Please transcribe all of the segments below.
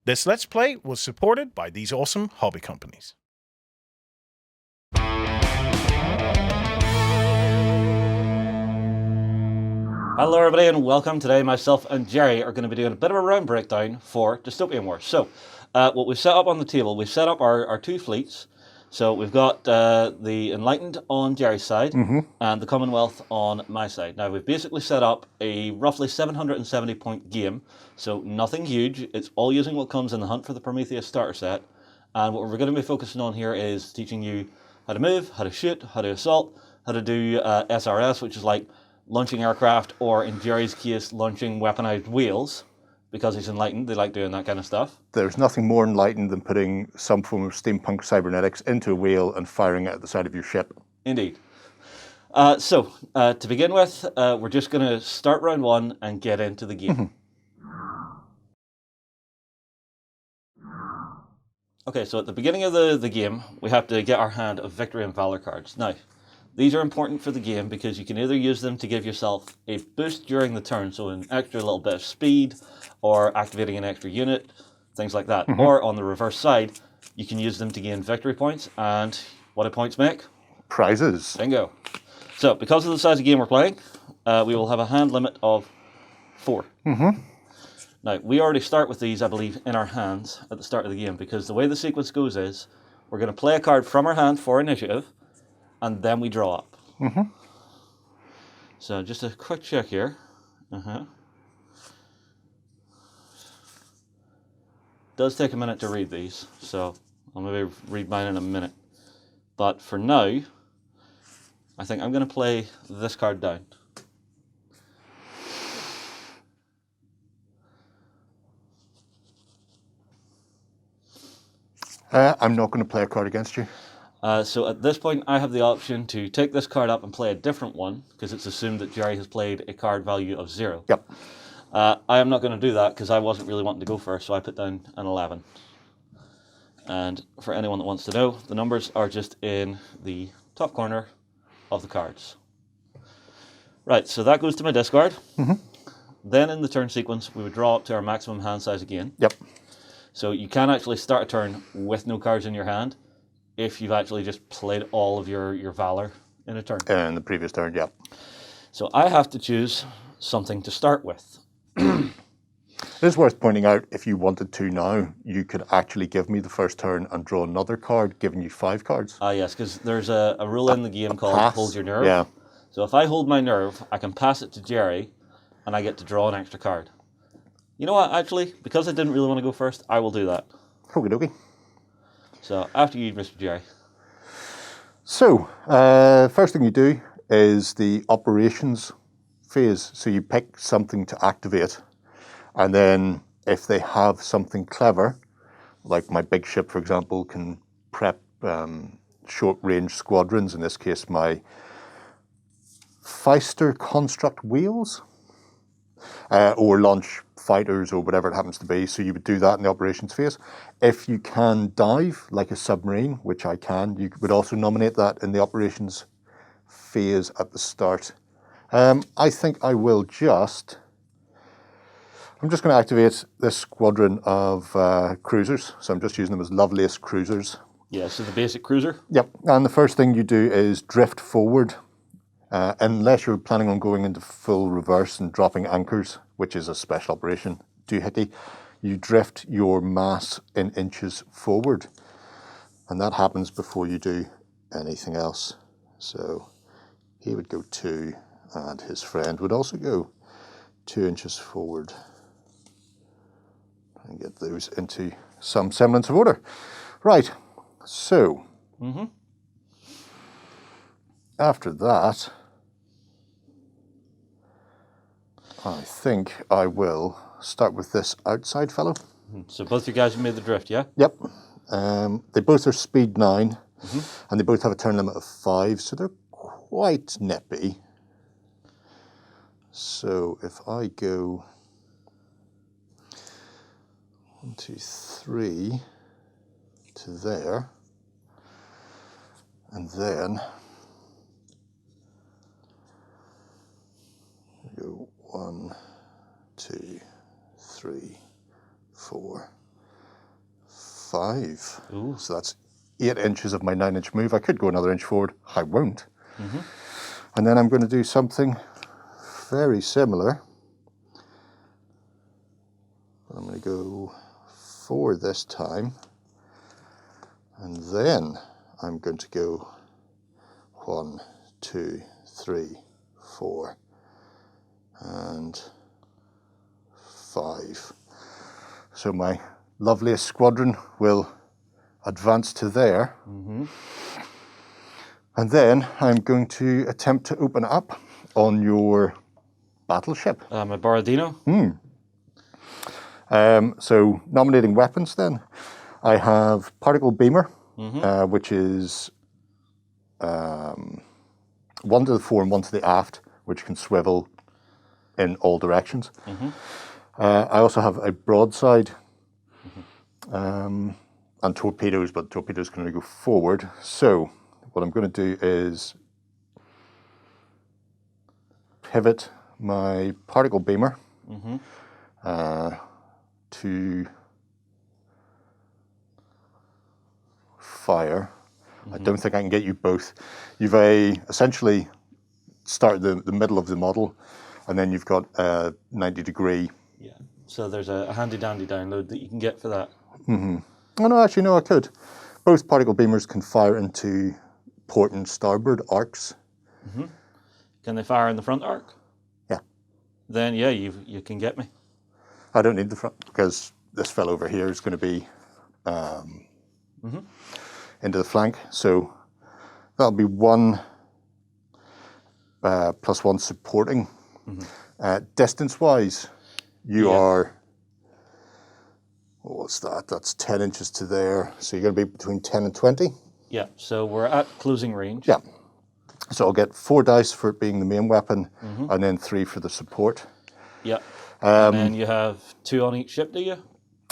This Let's Play was supported by these awesome hobby companies. Hello everybody and welcome. Today myself and Gerry are going to be doing a bit of a round breakdown for Dystopian Wars. So what we've set up on the table, we've set up our two fleets. So we've got the Enlightened on Gerry's side and the Commonwealth on my side. Now we've basically set up a roughly 770 point game, so nothing huge. It's all using what comes in the Hunt for the Prometheus starter set. And what we're going to be focusing on here is teaching you how to move, how to shoot, how to assault, how to do SRS, which is like launching aircraft, or in Gerry's case, launching weaponized wheels. Because he's enlightened, they like doing that kind of stuff. There's nothing more enlightened than putting some form of steampunk cybernetics into a wheel and firing it at the side of your ship. Indeed. So, to begin with, we're just going to start round one and get into the game. Okay, so at the beginning of the game, we have to get our hand of Victory and Valor cards. Now, these are important for the game because you can either use them to give yourself a boost during the turn, so an extra little bit of speed, or activating an extra unit, things like that. Or on the reverse side, you can use them to gain victory points, and what do points make? Prizes. Bingo. So, because of the size of game we're playing, we will have a hand limit of 4. Now, we already start with these, I believe, in our hands at the start of the game, because the way the sequence goes is, we're going to play a card from our hand for initiative, and then we draw up. So just a quick check here. Does take a minute to read these, so I'll maybe read mine in a minute. But for now, I think I'm going to play this card down. I'm not going to play a card against you. So at this point, I have the option to take this card up and play a different one, because it's assumed that Gerry has played a card value of 0. Yep. I am not going to do that, because I wasn't really wanting to go first, so I put down an 11. And for anyone that wants to know, the numbers are just in the top corner of the cards. Right, so that goes to my discard. Then in the turn sequence, we would draw up to our maximum hand size again. Yep. So you can actually start a turn with no cards in your hand, if you've actually just played all of your Valor in a turn. In the previous turn, yep. So I have to choose something to start with. It is worth pointing out, if you wanted to now, you could actually give me the first turn and draw another card, giving you 5 cards. Ah, yes, because there's a rule in the game called pass. Hold Your Nerve. Yeah. So if I hold my nerve, I can pass it to Gerry, and I get to draw an extra card. You know what, actually, because I didn't really want to go first, I will do that. Okie dokie. So after you, Mr. Gerry. So, first thing you do is the operations phase. So you pick something to activate, and then if they have something clever, like my big ship, for example, can prep short-range squadrons, in this case my Feister construct wheels, or launch fighters or whatever it happens to be. So you would do that in the operations phase. If you can dive like a submarine, which I can, you would also nominate that in the operations phase at the start. I think I will I'm just going to activate this squadron of cruisers. So I'm just using them as Lovelace cruisers. Yeah, so the basic cruiser. Yep, and the first thing you do is drift forward. Unless you're planning on going into full reverse and dropping anchors, which is a special operation, doohickey, you drift your mass in inches forward. And that happens before you do anything else. So he would go 2, and his friend would also go 2 inches forward. And get those into some semblance of order. Right, so after that, I think I will start with this outside fellow. So both you guys have made the drift, yeah? Yep. They both are speed 9, and they both have a turn limit of 5, so they're quite nippy. So if I go 1, 2, 3 to there, and then go 1, 2, 3, 4, 5. Ooh. So that's 8 inches of my 9-inch move. I could go another inch forward. I won't. And then I'm going to do something very similar. I'm going to go 4 this time. And then I'm going to go 1, 2, 3, 4, and 5. So my loveliest squadron will advance to there. And then I'm going to attempt to open up on your battleship. My Borodino. So nominating weapons then, I have particle beamer, which is 1 to the fore and 1 to the aft, which can swivel in all directions. I also have a broadside and torpedoes, but torpedoes can only go forward. So what I'm going to do is pivot my particle beamer to fire. I don't think I can get you both. You've essentially started the middle of the model, and then you've got a 90-degree. Yeah. So there's a handy dandy download that you can get for that. Oh no, actually no, I could. Both particle beamers can fire into port and starboard arcs. Can they fire in the front arc? Yeah. Then yeah, you can get me. I don't need the front because this fellow over here is going to be into the flank. So that'll be 1 plus 1 supporting. Distance-wise, you are, what's that? That's 10 inches to there. So you're going to be between 10 and 20. Yeah, so we're at closing range. Yeah. So I'll get 4 dice for it being the main weapon, and then 3 for the support. Yeah. And then you have 2 on each ship, do you?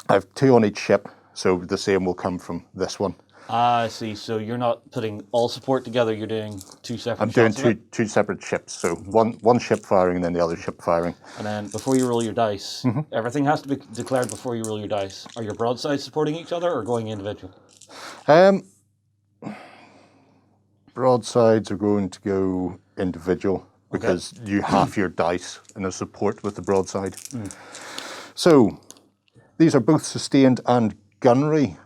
I have 2 on each ship, so the same will come from this one. Ah, I see. So you're not putting all support together, you're doing 2 separate I'm doing shots of it? two separate ships, so one ship firing and then the other ship firing. And then before you roll your dice, everything has to be declared before you roll your dice. Are your broadsides supporting each other or going individual? Broadsides are going to go individual because you half your dice in a support with the broadside. So these are both sustained and gunnery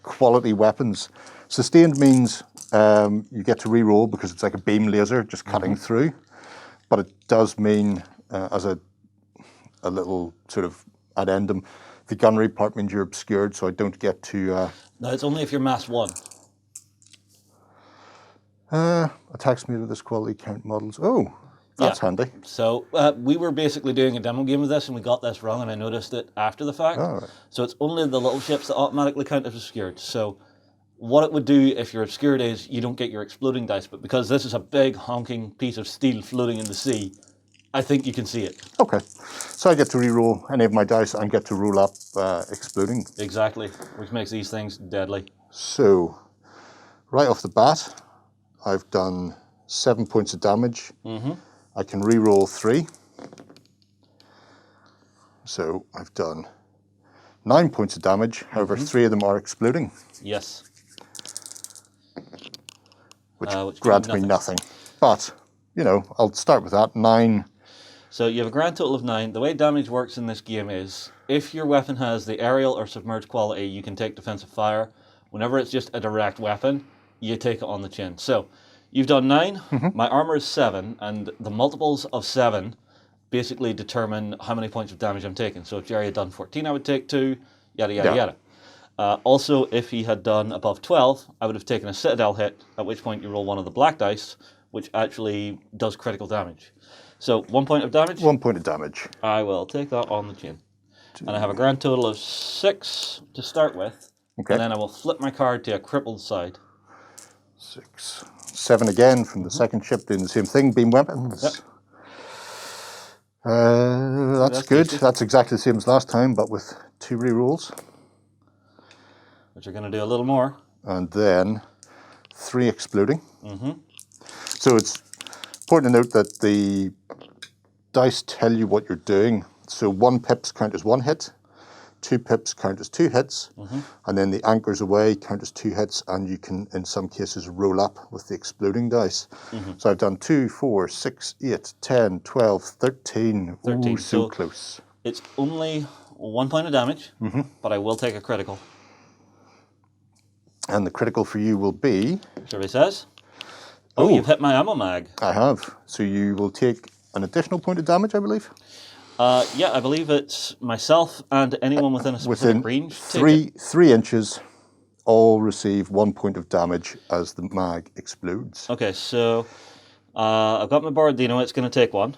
quality weapons. Sustained means you get to re-roll because it's like a beam laser just cutting through, but it does mean as a little sort of addendum, the gunnery part means you're obscured, so I don't get to... No, it's only if you're mass 1. attacks made with this quality count models. Oh, that's handy. So we were basically doing a demo game of this and we got this wrong and I noticed it after the fact. Oh, right. So it's only the little ships that automatically count as obscured. So what it would do if you're obscured is you don't get your exploding dice, but because this is a big honking piece of steel floating in the sea, I think you can see it. Okay, so I get to re-roll any of my dice and get to roll up exploding. Exactly, which makes these things deadly. So, right off the bat, I've done 7 points of damage. I can re-roll 3. So I've done 9 points of damage. However, 3 of them are exploding. Yes. Which grants me nothing. But, you know, I'll start with that. 9. So you have a grand total of 9. The way damage works in this game is, if your weapon has the aerial or submerged quality, you can take defensive fire. Whenever it's just a direct weapon, you take it on the chin. So you've done 9, my armor is 7, and the multiples of 7 basically determine how many points of damage I'm taking. So if Gerry had done 14, I would take 2, yada, yada, yada. Also, if he had done above 12, I would have taken a Citadel hit, at which point you roll 1 of the black dice, which actually does critical damage. So 1 point of damage? 1 point of damage. I will take that on the chin. And I have a grand total of 6 to start with. Okay. And then I will flip my card to a crippled side. 6. 7 again from the second ship, doing the same thing, beam weapons. Yep. That's good. decent. That's exactly the same as last time, but with 2 re-rolls. Which are going to do a little more. And then 3 exploding. So it's important to note that the dice tell you what you're doing. So 1 pips count as 1 hit, 2 pips count as 2 hits, and then the anchors away count as 2 hits, and you can, in some cases, roll up with the exploding dice. So I've done 2, 4, 6, 8, 10, 12, 13. 13. Ooh, so close. It's only 1 point of damage, but I will take a critical. And the critical for you will be... Survey says. Oh, you've hit my ammo mag. I have. So you will take an additional point of damage, I believe. Yeah, I believe it's myself and anyone within a specific range. Three inches, all receive 1 point of damage as the mag explodes. Okay, so I've got my board, you know it's going to take 1.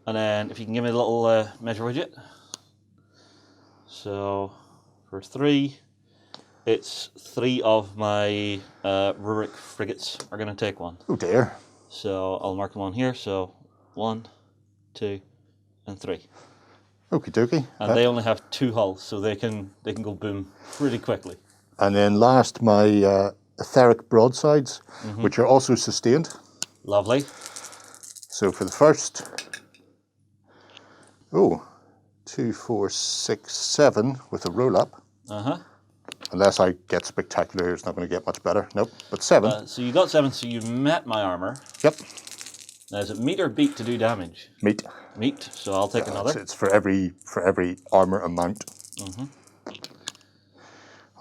And then if you can give me a little measure widget. So for 3, it's 3 of my Rurik frigates are going to take 1. Oh dear. So I'll mark them on here. So 1, 2, and 3. Okie dokie. And they only have 2 hulls, so they can go boom pretty quickly. And then last, my etheric broadsides, which are also sustained. Lovely. So for the first, 2, 4, 6, 7 with a roll up. Unless I get spectacular, it's not going to get much better. Nope, but 7. So you got 7, so you met my armor. Yep. Now is it meat or beat to do damage? Meat. Meat. So I'll take another. It's for every armor amount.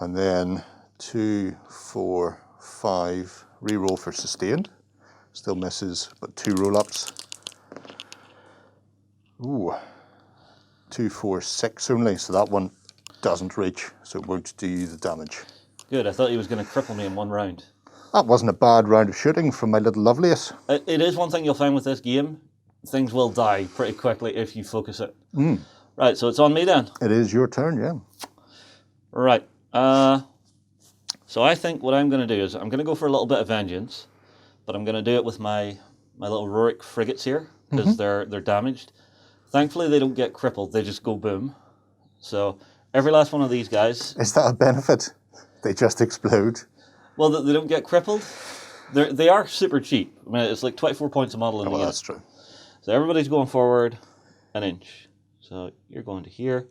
And then 2, 4, 5. Reroll for sustained. Still misses, but 2 roll ups. Ooh. 2, 4, 6 only. So that one doesn't reach, so it won't do you the damage. Good. I thought he was going to cripple me in 1 round. That wasn't a bad round of shooting from my little loveliest. It is one thing you'll find with this game. Things will die pretty quickly if you focus it. Right, so it's on me then. It is your turn, yeah. Right. So I think what I'm going to do is I'm going to go for a little bit of vengeance, but I'm going to do it with my little Rurik frigates here, because they're damaged. Thankfully, they don't get crippled. They just go boom. So every last one of these guys... Is that a benefit? They just explode? Well, they don't get crippled. They are super cheap. I mean, it's like 24 points a model in the unit. That's true. So everybody's going forward an inch. So you're going to here.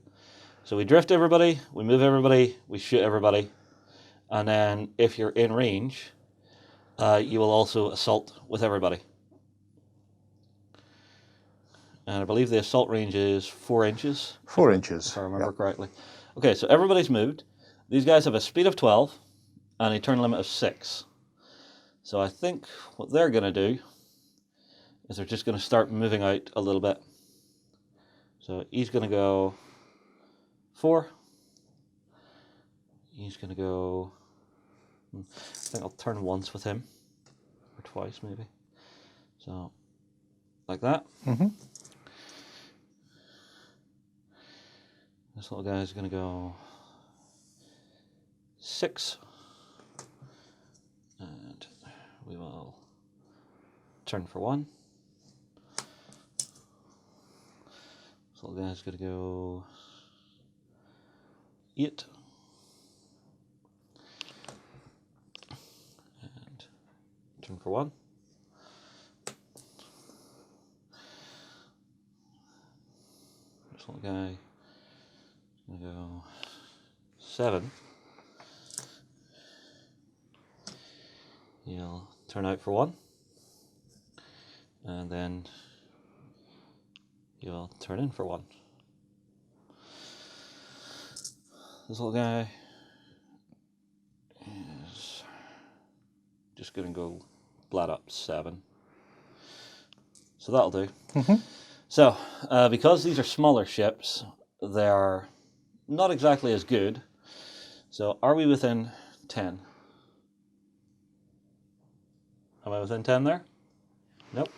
So we drift everybody, we move everybody, we shoot everybody. And then if you're in range, you will also assault with everybody. And I believe the assault range is 4 inches. 4 inches. If I remember correctly. Okay, so everybody's moved. These guys have a speed of 12 and a turn limit of 6. So I think what they're going to do is they're just going to start moving out a little bit. So he's going to go 4. He's going to go... I think I'll turn once with him. Or twice, maybe. So, like that. This little guy's going to go 6. And we will turn for 1. This little guy's going to go 8. And turn for 1. This little guy is going to go 7. He'll turn out for 1. And then you'll turn in for 1. This little guy is just going to go flat up 7. So that'll do. So, because these are smaller ships, they are not exactly as good. So, are we within 10? Am I within 10 there? Nope.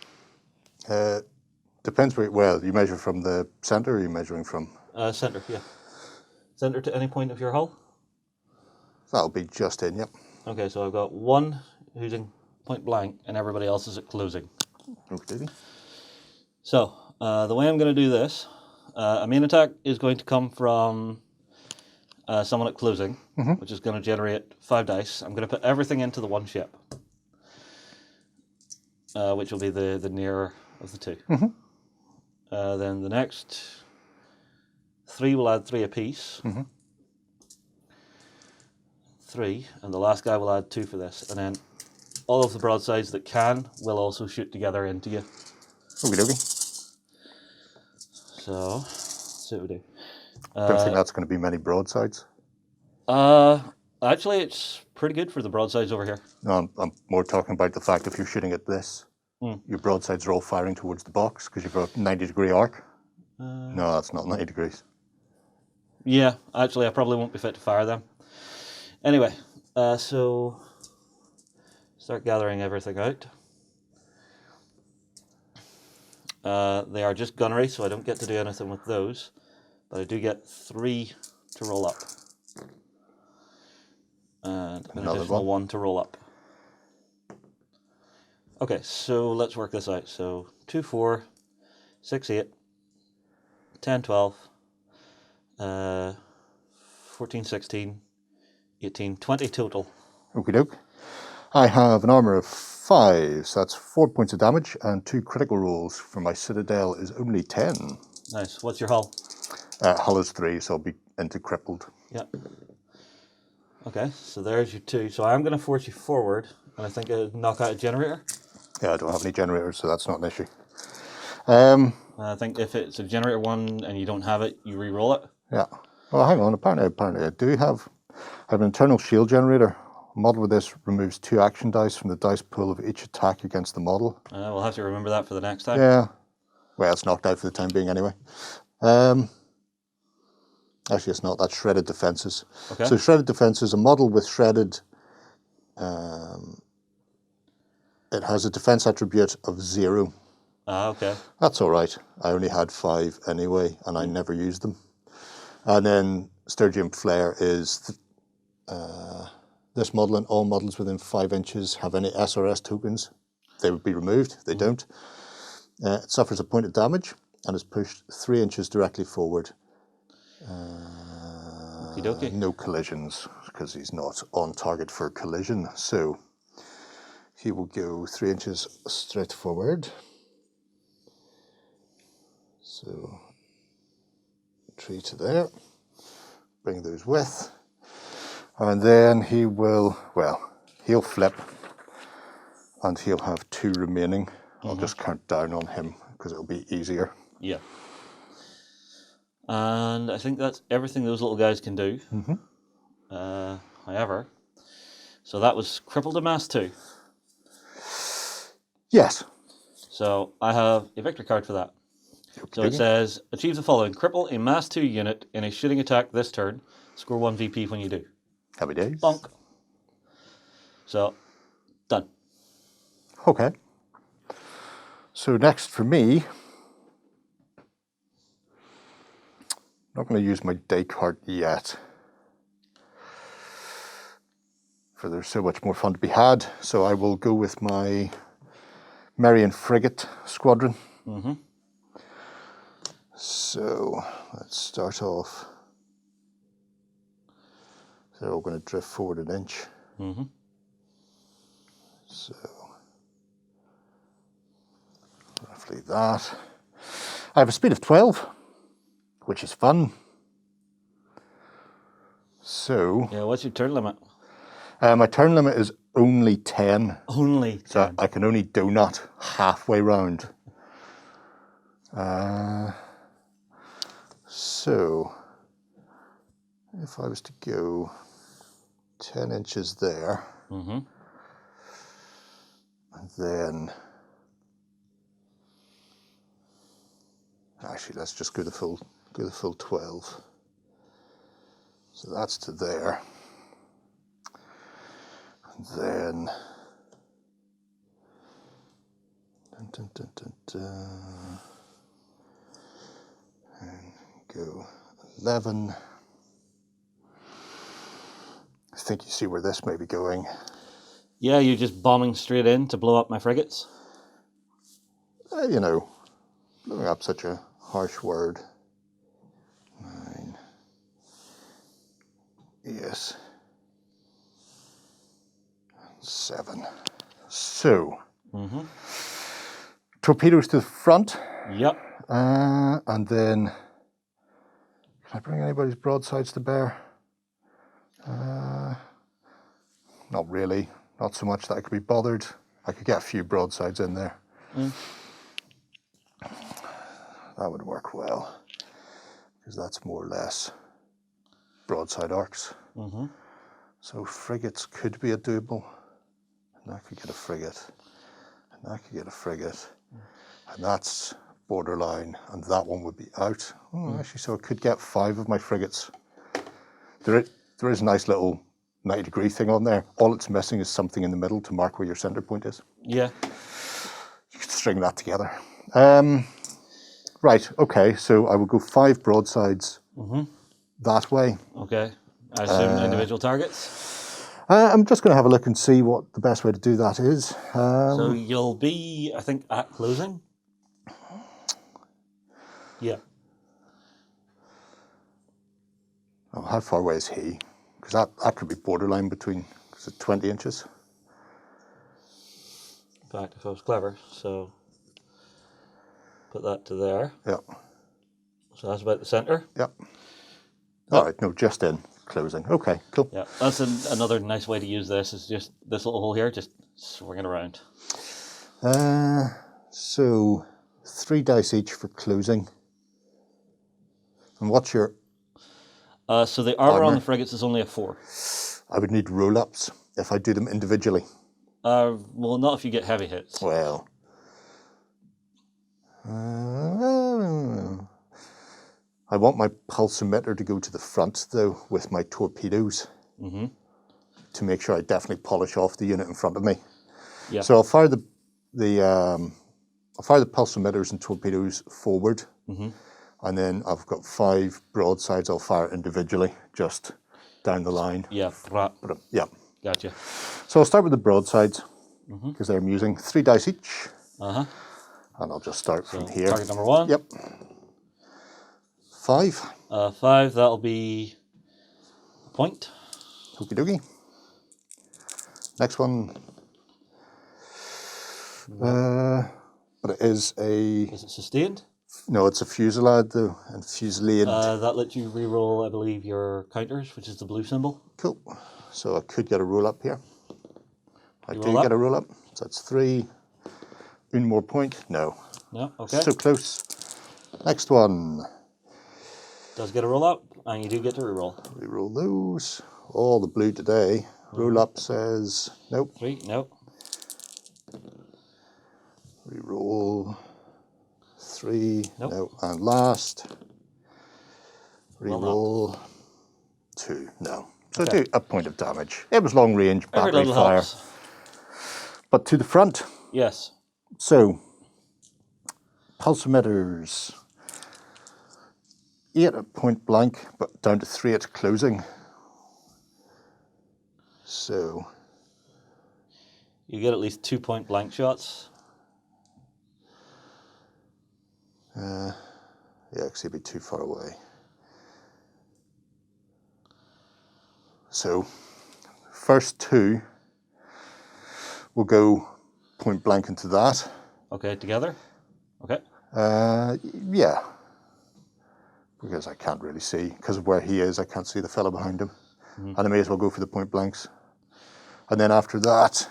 Depends where, well, you measure from the center, or are you measuring from? Center, yeah. Center to any point of your hull? That'll be just in, yep. Okay, so I've got 1 who's in point blank and everybody else is at closing. Okay. So, the way I'm going to do this, a main attack is going to come from someone at closing, which is going to generate 5 dice. I'm going to put everything into the 1 ship, which will be the nearer of the 2. Then the next 3 will add 3 apiece. 3, and the last guy will add 2 for this. And then all of the broadsides that can will also shoot together into you. Okie dokie. So, let's see what we do. Don't think that's going to be many broadsides. Actually, it's pretty good for the broadsides over here. No, I'm more talking about the fact if you're shooting at this, your broadsides are all firing towards the box because you've got a 90-degree arc. No, that's not 90 degrees. Yeah, actually, I probably won't be fit to fire them. Anyway, so start gathering everything out. They are just gunnery, so I don't get to do anything with those, but I do get 3 to roll up. And an additional one to roll up. Okay, so let's work this out. So 2, 4, 6, 8, 10, 12, 14, 16, 18, 20 total. Okie doke. I have an armour of 5, so that's 4 points of damage, and 2 critical rolls for my Citadel is only 10. Nice. What's your hull? Hull is 3, so I'll be into crippled. Yep. Okay, so there's your 2. So I'm going to force you forward, and I think I'll knock out a generator. Yeah, I don't have any generators, so that's not an issue. I think if it's a generator 1 and you don't have it, you re-roll it. Yeah. Well, hang on. Apparently I do have an internal shield generator. A model with this removes 2 action dice from the dice pool of each attack against the model. We'll have to remember that for the next time. Yeah. Well, it's knocked out for the time being anyway. Actually, it's not. That's shredded defenses. Okay. So shredded defenses, a model with shredded, it has a defense attribute of 0. Ah, okay. That's all right. I only had 5 anyway, and I never used them. And then Sturgium Flare is this model and all models within 5 inches have any SRS tokens. They would be removed. They don't. It suffers a point of damage and is pushed 3 inches directly forward. Okey-dokey. No collisions because he's not on target for collision. So he will go 3 inches straight forward. So 3 to there. Bring those with. And then he will, well, he'll flip and he'll have 2 remaining. I'll just count down on him because it'll be easier. Yeah. And I think that's everything those little guys can do. However, so that was crippled a mass 2. Yes. So I have a victory card for that. So it says, achieve the following. Cripple a mass 2 unit in a shooting attack this turn. Score 1 VP when you do. Happy days. Bonk. So, done. Okay. So next for me, I'm not going to use my day card yet, for there's so much more fun to be had. So I will go with my Merry and Frigate squadron. So let's start off. So we're going to drift forward an inch. So roughly that. I have a speed of 12, which is fun. So Yeah, what's your turn limit? my turn limit is only 10. Only 10. So I can only donut halfway round. So if I was to go 10 inches there, and then actually let's just go the full 12. So that's to there. And then and go 11. I think you see where this may be going. Yeah, you're just bombing straight in to blow up my frigates? You know, blowing up such a harsh word. 9. Yes. 7. So, torpedoes to the front. Yep. And then I bring anybody's broadsides to bear? Not really. Not so much that I could be bothered. I could get a few broadsides in there. That would work well, because that's more or less broadside arcs. So frigates could be a doable. And I could get a frigate. And I could get a frigate. And that's borderline. And that one would be out. Oh, actually, so I could get 5 of my frigates. There is a nice little 90-degree thing on there. All it's missing is something in the middle to mark where your center point is. Yeah. You could string that together. Right, okay, so I will go 5 broadsides that way. Okay. I assume individual targets? I'm just going to have a look and see what the best way to do that is. So you'll be, I think, at closing? Yeah. Oh, how far away is he? Because that could be borderline between, is it 20 inches? In fact, if I was clever, so put that to there. Yeah. So that's about the center. Yep. All right, no, just in closing. Okay, cool. Yeah, that's another nice way to use this, is just this little hole here, just swing it around. So 3 dice each for closing. And what's your... So the armor on Armor. the frigates is only a 4. I would need roll-ups if I do them individually. Well, not if you get heavy hits. Well... I want my pulse emitter to go to the front, though, with my torpedoes, to make sure I definitely polish off the unit in front of me. Yeah. So I'll fire the pulse emitters and torpedoes forward, and then I've got 5 broadsides I'll fire individually, just down the line. Yeah, right. Yeah. Gotcha. So I'll start with the broadsides, because they're amusing. 3 dice each. Uh-huh. And I'll just start from here. Target number 1. Yep. 5. 5, that'll be a point. Okie dokie. Next one. But it is a... Is it sustained? No, it's a fusillade though, and fusillade. That lets you re-roll, I believe, your counters, which is the blue symbol. Cool. So I could get a roll up here. I You do roll get up? a roll up. So that's 3. One more point. No. No, okay. So close. Next one. Does get a roll up, and you do get to re-roll. Reroll those. All the blue today. Roll up says nope. 3, no. Reroll 3. Nope. No. And last. Well Reroll 2. No. So Okay. do a point of damage. It was long range Every battery little fire. helps. But to the front. Yes. So, pulse emitters. 8 at point blank, but down to 3 at closing. So, You get at least 2 point blank shots. yeah, because he'd be too far away. So, first 2 will go point blank into that. Okay, together. Okay. Yeah. Because I can't really see, because of where he is, I can't see the fella behind him. And I may as well go for the point blanks. And then after that,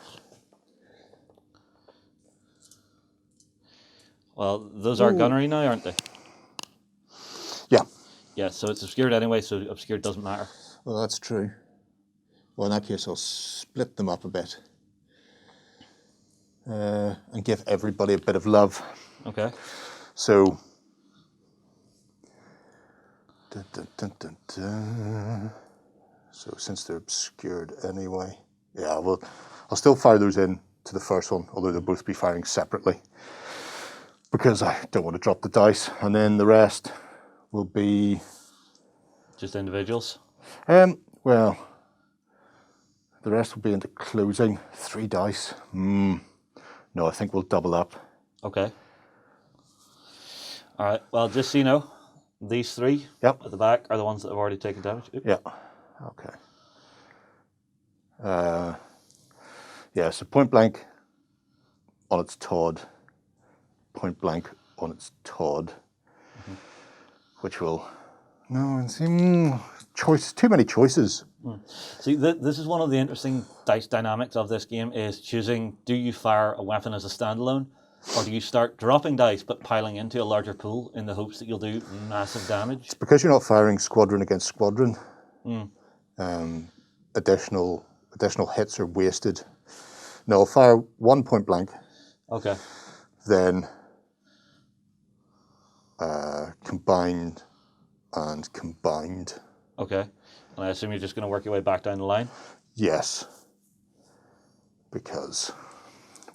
Well, those are gunnery now, aren't they? yeah. Yeah, so it's obscured anyway, so obscured doesn't matter. Well, that's true. Well, in that case, I'll split them up a bit. And give everybody a bit of love. Okay. So, dun, dun, dun, dun, dun. So since they're obscured anyway, yeah, well, I'll still fire those in to the first one, although they'll both be firing separately, because I don't want to drop the dice. And then the rest will be, Just individuals. well, the rest will be into closing. 3 dice. No, I think we'll double up. Okay. All right. Well, just so you know, these 3 Yep. at the back are the ones that have already taken damage. Oop. Yeah. Okay. Yeah, so point blank on its Todd, point blank on its Todd, which will No, it seems too many choices. See, this is one of the interesting dice dynamics of this game, is choosing, do you fire a weapon as a standalone, or do you start dropping dice but piling into a larger pool in the hopes that you'll do massive damage? Because you're not firing squadron against squadron, additional hits are wasted. No, I'll fire 1 point blank. Okay. Then combined and combined. Okay. And I assume you're just going to work your way back down the line? Yes. Because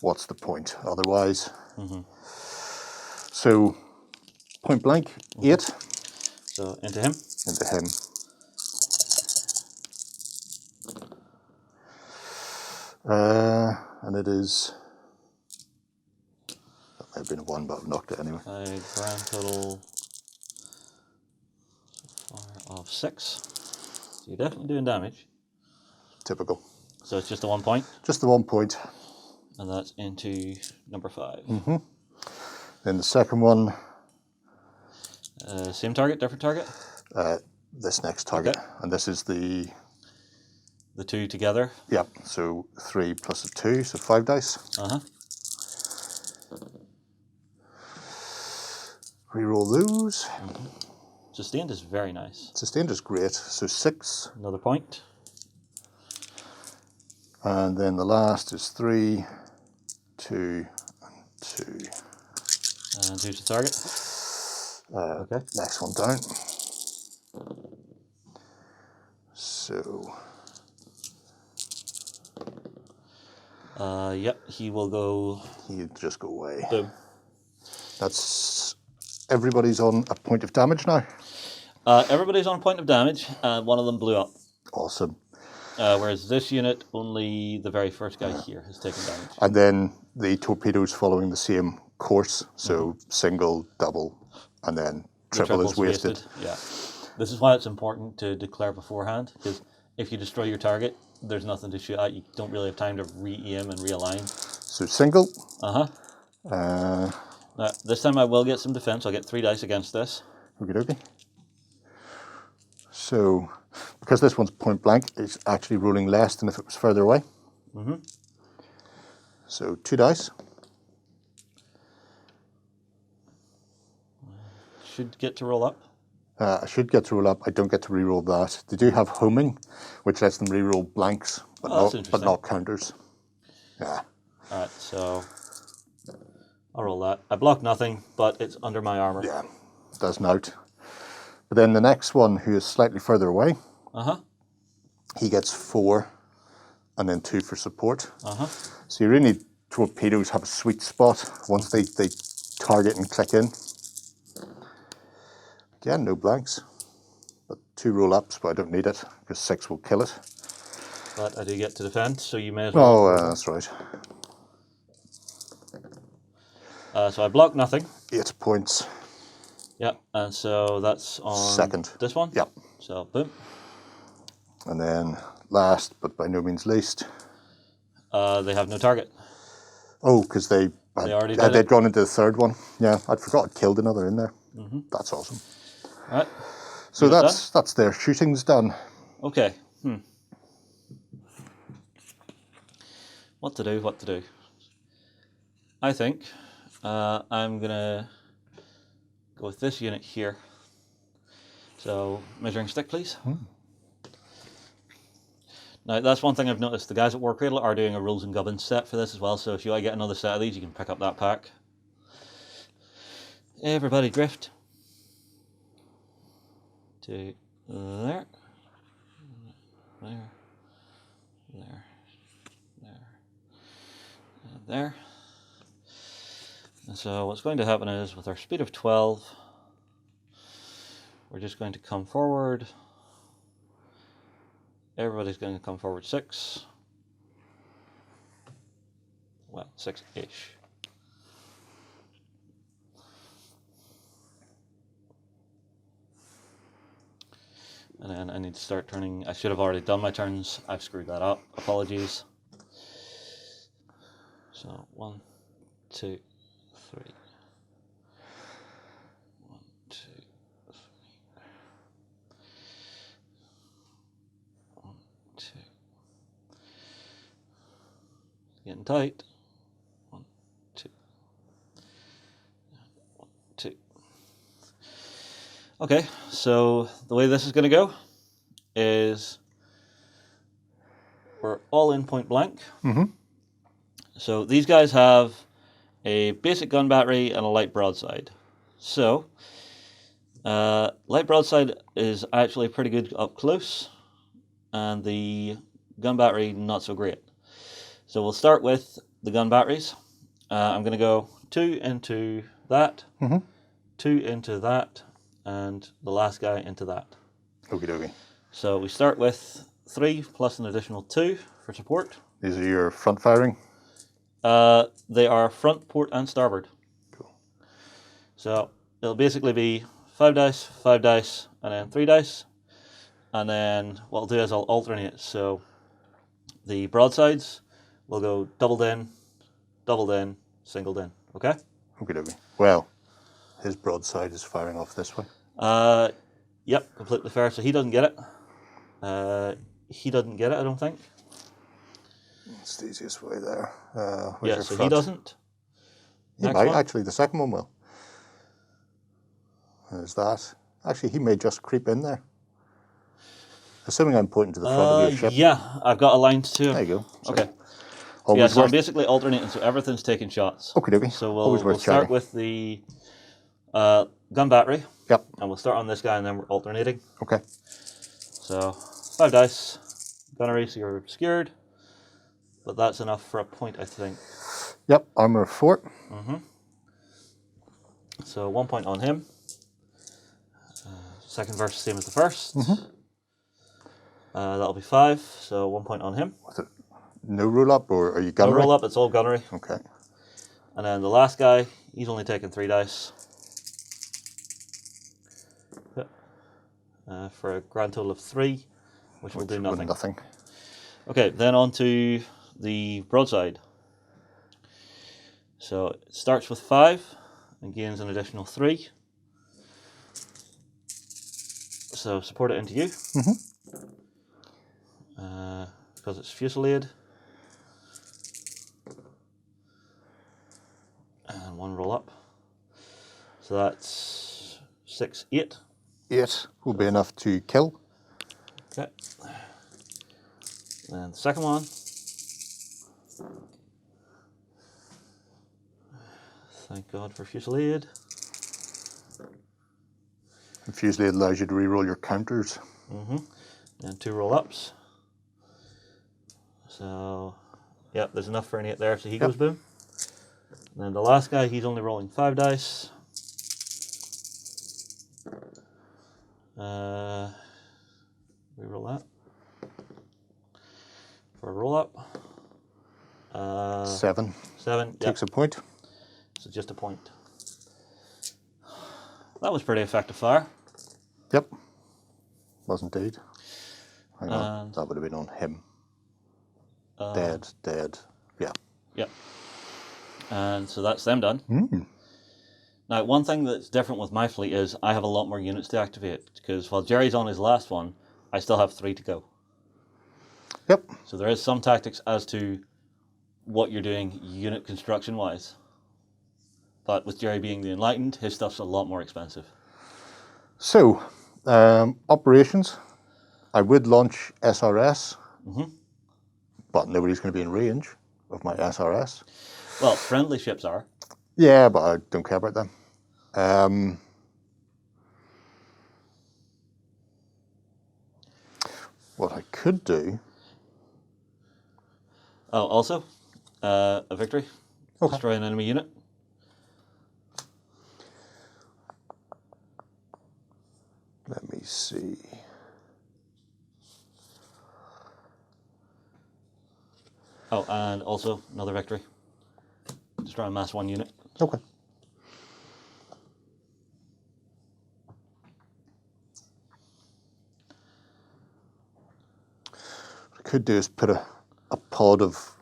what's the point otherwise? So, point blank, 8. So into him? Into him. And it is... That might have been a 1, but I've knocked it anyway. A grand total so far of 6. So you're definitely doing damage. Typical. So it's just the 1 point? Just the 1 point. And that's into number 5. Then the second one... Same target, different target? This next target. Okay. And this is the... The 2 together? Yep, so 3 plus a 2, so 5 dice. Reroll those. Sustained is very nice. Sustained is great, so 6. Another point. And then the last is 3, 2, and 2. And who's the target? Okay. Next one down. So... Yep, he will go... He'd just go away. Boom. That's... Everybody's on a point of damage now. Everybody's on a point of damage, and one of them blew up. Awesome. Whereas this unit, only the very first guy here has taken damage. And then the torpedoes following the same course, so single, double, and then triple is wasted. Yeah. This is why it's important to declare beforehand, because if you destroy your target, there's nothing to shoot at. You don't really have time to re-aim and realign. So single. Now, this time I will get some defense. I'll get 3 dice against this. Okie dokie. So, because this one's point blank, it's actually rolling less than if it was further away. So 2 dice. Should get to roll up. I should get to roll up. I don't get to re-roll that. They do have homing, which lets them re-roll blanks, but, but not counters. Yeah. Alright, so I'll roll that. I block nothing, but it's under my armor. Yeah, does note. But then the next one, who is slightly further away, he gets 4, and then 2 for support. So you really need torpedoes have a sweet spot once they target and click in. Again, no blanks, but 2 roll-ups, but I don't need it, because 6 will kill it. But I do get to defend, so you may as well. Oh, that's right. So I block nothing. 8 points. Yep, and so that's on Second. This one? Yep. So, boom. And then last, but by no means least. They have no target. Oh, because they'd gone into the third one. Yeah, I'd forgot I killed another in there. That's awesome. Right. So that's their shooting's done. Okay. What to do? I think I'm going to go with this unit here. So, measuring stick, please. Now, that's one thing I've noticed. The guys at Warcradle are doing a Rules and Gubbins set for this as well, so if you want to get another set of these, you can pick up that pack. Everybody drift. To there. There. There. There. And there. And so what's going to happen is, with our speed of 12, we're just going to come forward. Everybody's going to come forward 6. Well, 6-ish. And then I need to start turning. I should have already done my turns. I've screwed that up. Apologies. So 1, 2, 3. 1, 2, 3. 2. Getting tight. 1, 2. 1, 2. Okay, so the way this is going to go is we're all in point blank. So these guys have a basic gun battery and a light broadside. So light broadside is actually pretty good up close, and the gun battery not so great. So we'll start with the gun batteries. I'm going to go 2 into that, 2 into that, and the last guy into that. Okie dokie. So we start with 3 plus an additional 2 for support. These are your front firing? They are front, port, and starboard. Cool. So it'll basically be 5 dice, and then 3 dice. And then what I'll do is I'll alternate. So the broadsides will go doubled in, singled in. Okay? Okie dokie. Well, his broadside is firing off this way. Yep, completely fair. So he doesn't get it. He doesn't get it, I don't think. It's the easiest way there. Yeah, so he doesn't. He might, actually, the second one will. There's that. Actually, he may just creep in there. Assuming I'm pointing to the front of your ship. Yeah, I've got aligned to him. There you go. So okay. always So I'm worth... basically alternating, so everything's taking shots. Okie dokie. So Always we'll worth start chatting. with the gun battery. Yep. And we'll start on this guy and then we're alternating. Okay. So 5 dice, gunnery, so you're obscured. But that's enough for a point, I think. Yep, armor of 4. So 1 point on him. Second verse, same as the first. That'll be 5, so 1 point on him. Was it no roll up, or are you gunnery? No roll up, it's all gunnery. Okay. And then the last guy, he's only taking 3 dice. For a grand total of 3, which will do nothing. Nothing. Okay, then on to the broadside. So it starts with 5 and gains an additional 3. So support it into you. Because it's fusillade. And 1 roll up. So that's 6, 8. 8 will be enough to kill. Okay. And the second one. Thank God for fusillade. And fusillade allows you to reroll your counters. And 2 roll ups. So, yep, there's enough for an 8 there, so he goes boom. And then the last guy, he's only rolling 5 dice. Reroll that. For a roll up. 7. 7, Takes a point. So just a point. That was pretty effective fire. Yep. Was indeed. Hang on. That would have been on him. Dead. Yeah. Yep. And so that's them done. Now, one thing that's different with my fleet is I have a lot more units to activate, because while Gerry's on his last one, I still have 3 to go. Yep. So there is some tactics as to what you're doing unit construction-wise. But with Gerry being the Enlightened, his stuff's a lot more expensive. So, operations. I would launch SRS, but nobody's going to be in range of my SRS. Well, friendly ships are. Yeah, but I don't care about them. What I could do... Oh, also, a victory. Okay. Destroy an enemy unit. Let me see. Oh, and also another victory. Destroy a mass 1 unit. Okay. What I could do is put a pod of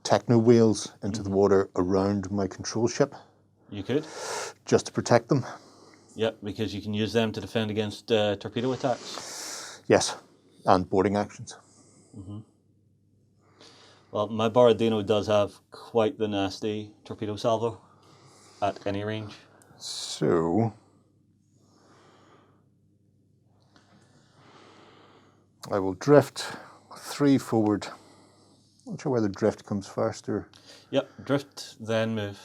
techno whales into the water around my control ship. You could. Just to protect them. Yep, because you can use them to defend against torpedo attacks. Yes, and boarding actions. Well, my Borodino does have quite the nasty torpedo salvo at any range. So I will drift 3 forward. Not sure whether drift comes first or... Yep, drift, then move.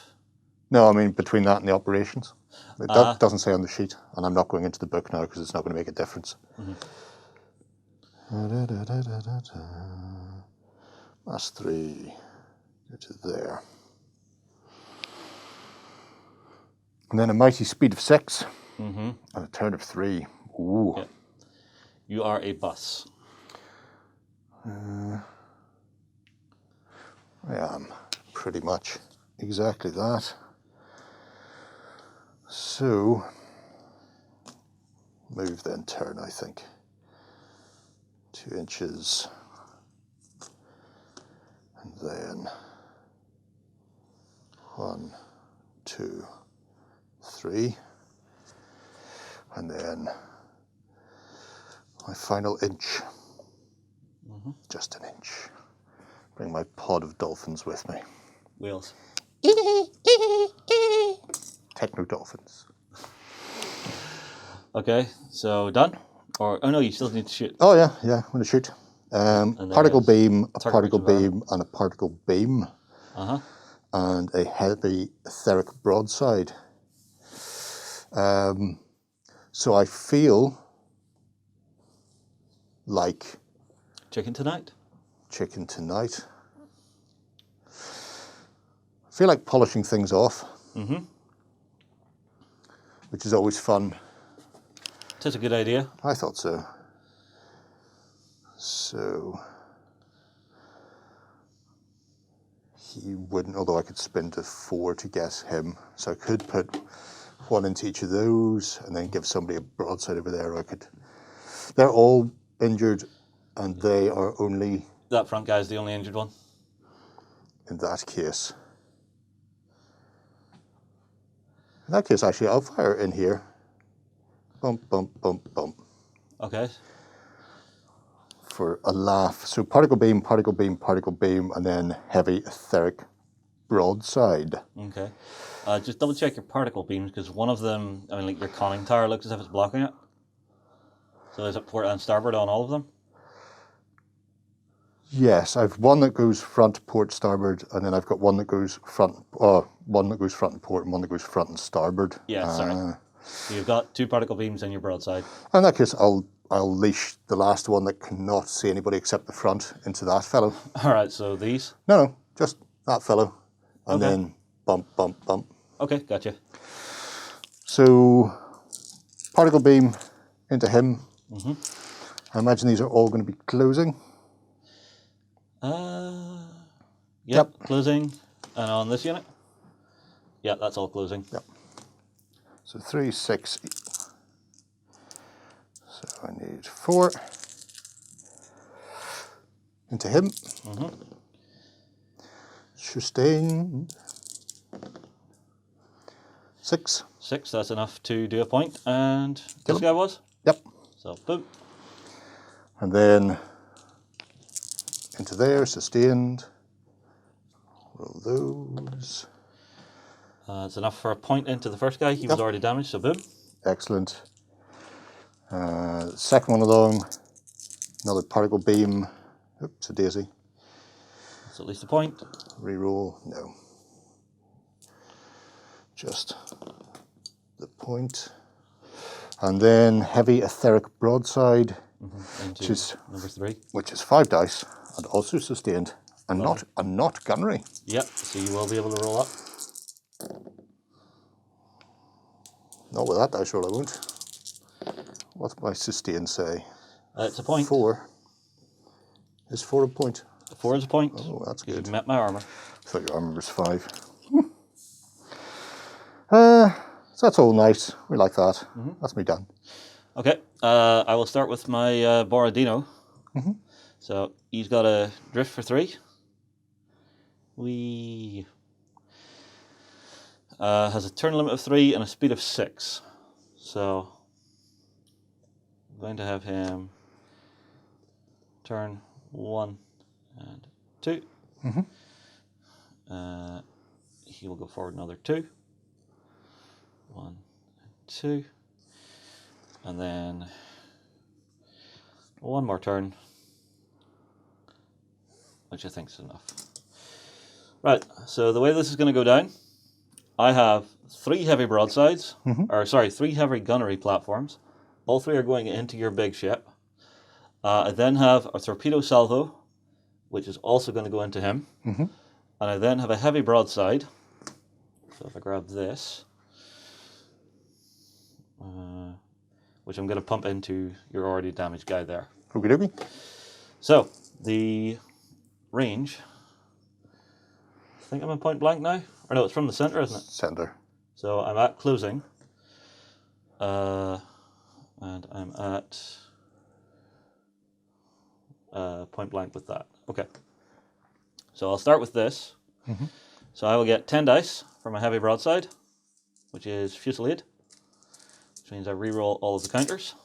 No, I mean between that and the operations. It doesn't say on the sheet, and I'm not going into the book now because it's not going to make a difference. That's 3. Go to there. And then a mighty speed of 6 and a turn of 3. Ooh. Yep. You are a bus. I am pretty much exactly that. So, move then turn, I think. 2 inches. And then 1, 2, 3. And then my final inch. Just an inch. Bring my pod of dolphins with me. Wheels. Techno dolphins. Okay, so done? Or, oh no, you still need to shoot. Oh yeah, I'm going to shoot. Particle beam, a particle beam, and a particle beam. And a heavy etheric broadside. So I feel like... Chicken tonight? Chicken tonight. I feel like polishing things off. Which is always fun. That's a good idea. I thought so. So he wouldn't, although I could spin to 4 to guess him. So I could put 1 into each of those and then give somebody a broadside over there. Or I could. They're all injured and they are only... That front guy's the only injured one. In that case. In that case, actually, I'll fire in here. Bump, bump, bump, bump. Okay. For a laugh. So particle beam, particle beam, particle beam, and then heavy etheric broadside. Okay. Just double check your particle beams, because one of them, I mean, like your conning tower looks as if it's blocking it. So is it port and starboard on all of them? Yes, I've one that goes front port starboard, and then I've got one that goes front, one that goes front and port, and one that goes front and starboard. Yeah, sorry. So you've got 2 particle beams in your broadside. In that case, I'll leash the last one that cannot see anybody except the front into that fellow. All right, so these? No, just that fellow, and Okay. then bump, bump, bump. Okay, gotcha. So particle beam into him. I imagine these are all going to be closing. Yep, closing. And on this unit? Yeah, that's all closing. Yep. So 3, 6. So I need 4 into him. Sustained. 6. 6, that's enough to do a point. And Kill this him. guy was? Yep. So, boom. And then into there, sustained. Roll those. It's enough for a point into the first guy. He was already damaged, so boom. Excellent. Second one along, another particle beam. Oops, a daisy. That's at least a point. Reroll, no. Just the point. And then heavy etheric broadside, Into which is number 3. 5 dice and also sustained, and not gunnery. Yep, so you will be able to roll up. Not with that dice roll, I won't. What's my sustain say? It's a point. 4. Is 4 a point? 4 is a point. Oh, that's You good. met my armor. I thought your armor was 5. So that's all nice. We like that. That's me done. Okay, I will start with my Borodino. So he's got a drift for 3. We has a turn limit of 3 and a speed of 6. So I'm going to have him turn 1 and 2. He will go forward another 2. 1 and 2. And then one more turn, which I think is enough. Right, so the way this is going to go down, I have 3 heavy broadsides, or sorry, 3 heavy gunnery platforms. All 3 are going into your big ship. I then have a torpedo salvo, which is also going to go into him. And I then have a heavy broadside. So if I grab this, which I'm going to pump into your already damaged guy there. Okie dokie. So the range, I think I'm in point blank now. Or no, it's from the center, isn't it? Center. So I'm at closing. And I'm at point blank with that. Okay. So I'll start with this. So I will get 10 dice for my heavy broadside, which is fusillade, which means I reroll all of the counters.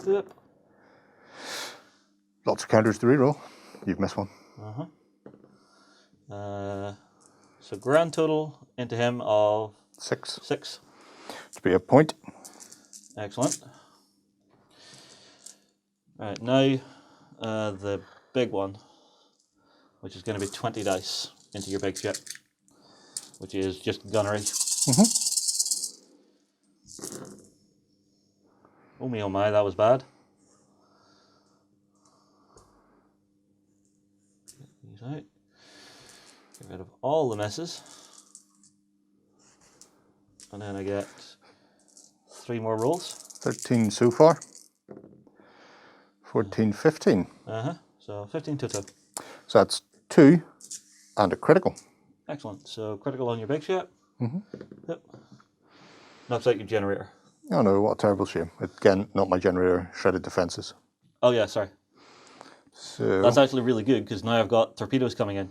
Yep. Lots of counters to reroll. You've missed one. So grand total into him of 6. 6. To be a point. Excellent. Right, now the big one, which is going to be 20 dice into your big ship, which is just gunnery. Oh me, oh my, that was bad. Get these out. Get rid of all the misses. And then I get 3 more rolls. 13 so far. 14, 15. So 15 total. So that's 2 and a critical. Excellent. So critical on your big ship. Yep. Knocks out your generator. Oh no, what a terrible shame. Again, not my generator, shredded defenses. Oh yeah, sorry. So That's actually really good because now I've got torpedoes coming in.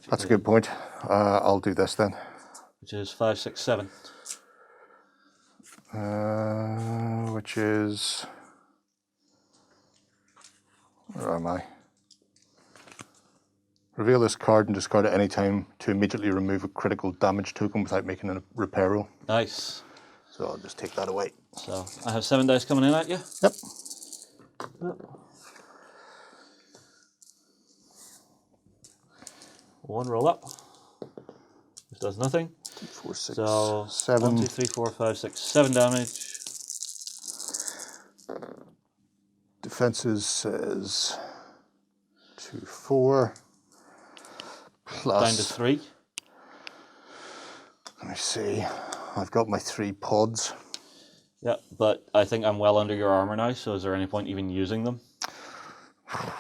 that's a good point. I'll do this then. Which is 5, 6, 7. Which is... Where am I? Reveal this card and discard at any time to immediately remove a critical damage token without making a repair roll. Nice. So I'll just take that away. So I have 7 dice coming in at you. Yep. One roll up. This does nothing. 2, 4, 6, So 7. 1, 2, 3, 4, 5, 6, 7 damage. Defenses says 2, 4. Plus, Down to 3. let me see, I've got my 3 pods. Yeah, but I think I'm well under your armor now, so is there any point even using them?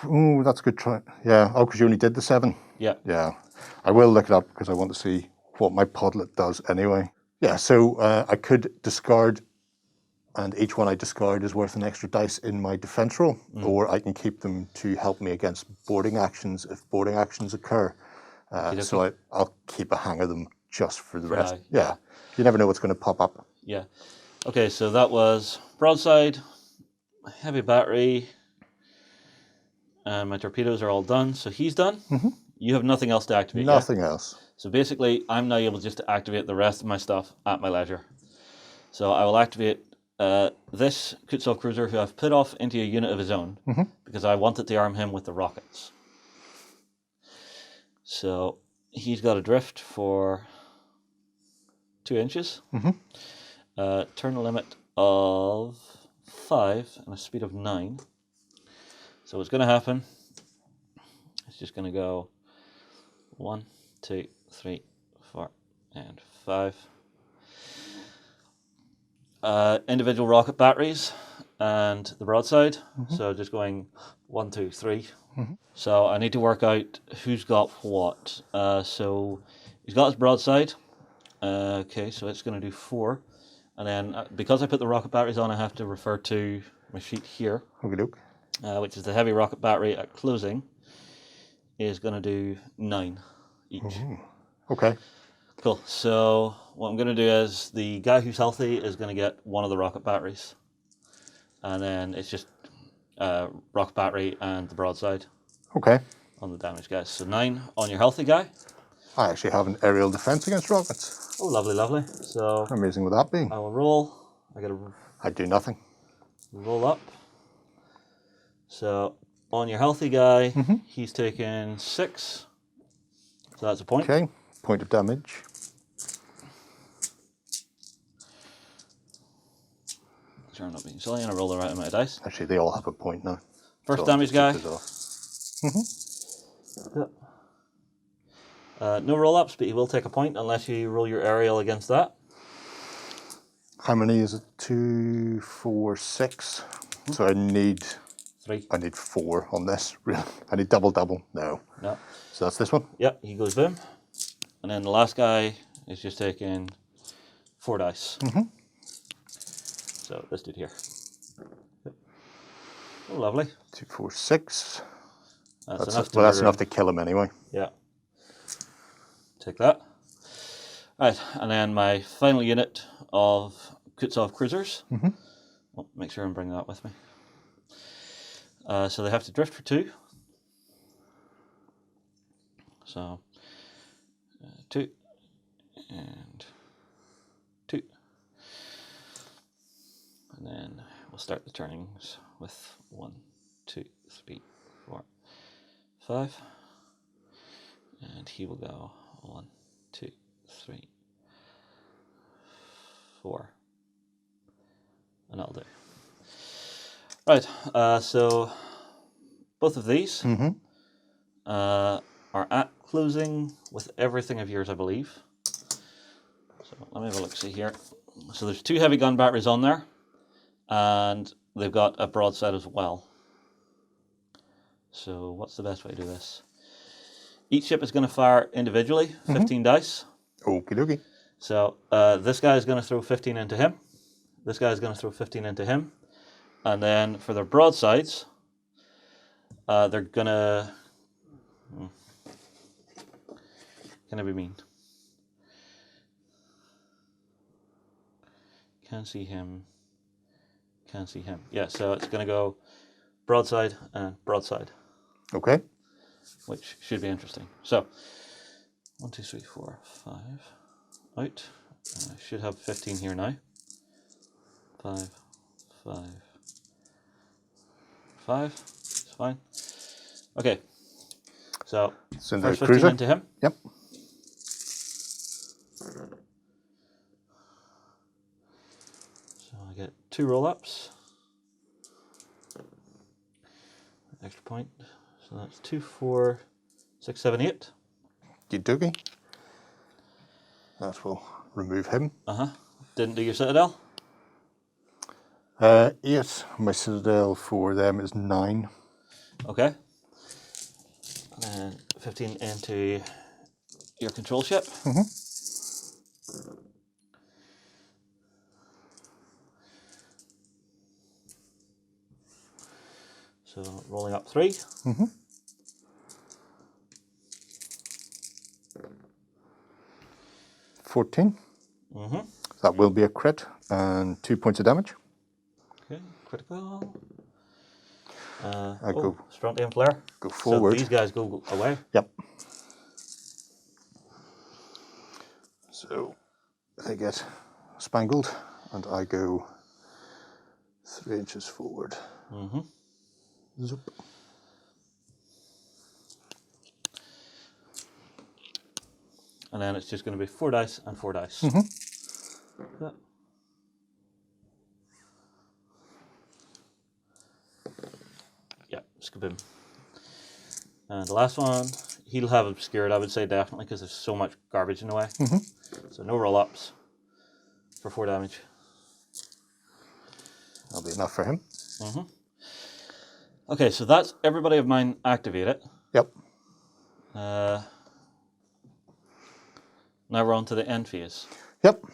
Oh, that's a good try. Yeah, oh, because you only did the 7. Yeah. Yeah, I will look it up because I want to see what my podlet does anyway. Yeah, so I could discard, and each one I discard is worth an extra dice in my defense roll, or I can keep them to help me against boarding actions if boarding actions occur. So I'll keep a hang of them just for the rest. now, Yeah, you never know what's going to pop up. Yeah. Okay, so that was broadside, heavy battery, and my torpedoes are all done. So he's done. You have nothing else to activate. Nothing else. So basically, I'm now able just to activate the rest of my stuff at my leisure. So I will activate this Kutsov cruiser, who I've put off into a unit of his own, because I wanted to arm him with the rockets. So he's got a drift for 2 inches, turn limit of 5 and a speed of 9. So what's going to happen, it's just going to go 1, 2, 3, 4, and 5. Individual rocket batteries and the broadside. So just going 1, 2, 3. So I need to work out who's got what. So he's got his broadside. Okay, so it's going to do 4. And then because I put the rocket batteries on, I have to refer to my sheet here, which is the heavy rocket battery at closing, is going to do 9 each. Okay. Cool. So what I'm going to do is the guy who's healthy is going to get one of the rocket batteries. and then it's just rock battery and the broadside Okay. on the damage guys. So 9 on your healthy guy. I actually have an aerial defense against rockets. Oh, lovely, lovely. So How amazing would that be? I will roll. I got to I do nothing. roll up. So on your healthy guy, he's taking 6. So that's a point. Okay. Point of damage. Sure, I'm not being silly, and I roll the right amount of dice. Actually, they all have a point now. First So damage guy. take this off. No roll ups, but you will take a point unless you roll your aerial against that. How many is it? 2, 4, 6. So I need 3. 4 on this. Really? I need double. No. No. So that's this one. Yep, he goes boom. And then the last guy is just taking 4 dice. So this dude here. Yep. Oh, lovely. 2, 4, 6. That's That's enough to kill him anyway. Yeah. Take that. Right, and then my final unit of Kutsov cruisers. Oh, make sure I'm bringing that with me. So they have to drift for 2. So 2 and 2. And then we'll start the turnings with 1, 2, 3, 4, 5. And he will go 1, 2, 3, 4. And that'll do. Right, so both of these are at closing with everything of yours, I believe. So let me have a look, see here. So there's 2 heavy gun batteries on there, and they've got a broadside as well. So what's the best way to do this? Each ship is going to fire individually, 15 dice. Okie dokie. So this guy is going to throw 15 into him. This guy is going to throw 15 into him. And then for their broadsides, they're going to... Can I be mean? Can't see him. Can't see him. Yeah, so it's going to go broadside and broadside. Okay. Which should be interesting. So, 1, 2, 3, 4, 5. Out. I should have 15 here now. 5, 5, 5. It's fine. Okay. So So first the 15 cruiser into him. Yep. So I get 2 roll-ups. Extra point. So that's 2, 4, 6, 7, 8. Okie dokie. That will remove him. Didn't do your citadel. 8. My citadel for them is 9. Okay. And then 15 into your control ship. So rolling up 3. 14. That will be a crit and 2 points of damage. Okay, critical. I go Strontium flare. go forward. So these guys go away. Yep. So they get spangled, and I go 3 inches forward. Zoop. And then it's just going to be 4 dice and 4 dice. Yeah. Yeah, skaboom. And the last one, he'll have obscured, I would say, definitely, because there's so much garbage in the way. So no roll-ups for 4 damage. That'll be enough for him. Okay, so that's everybody of mine activated. Yep. Now we're on to the end phase. Yep.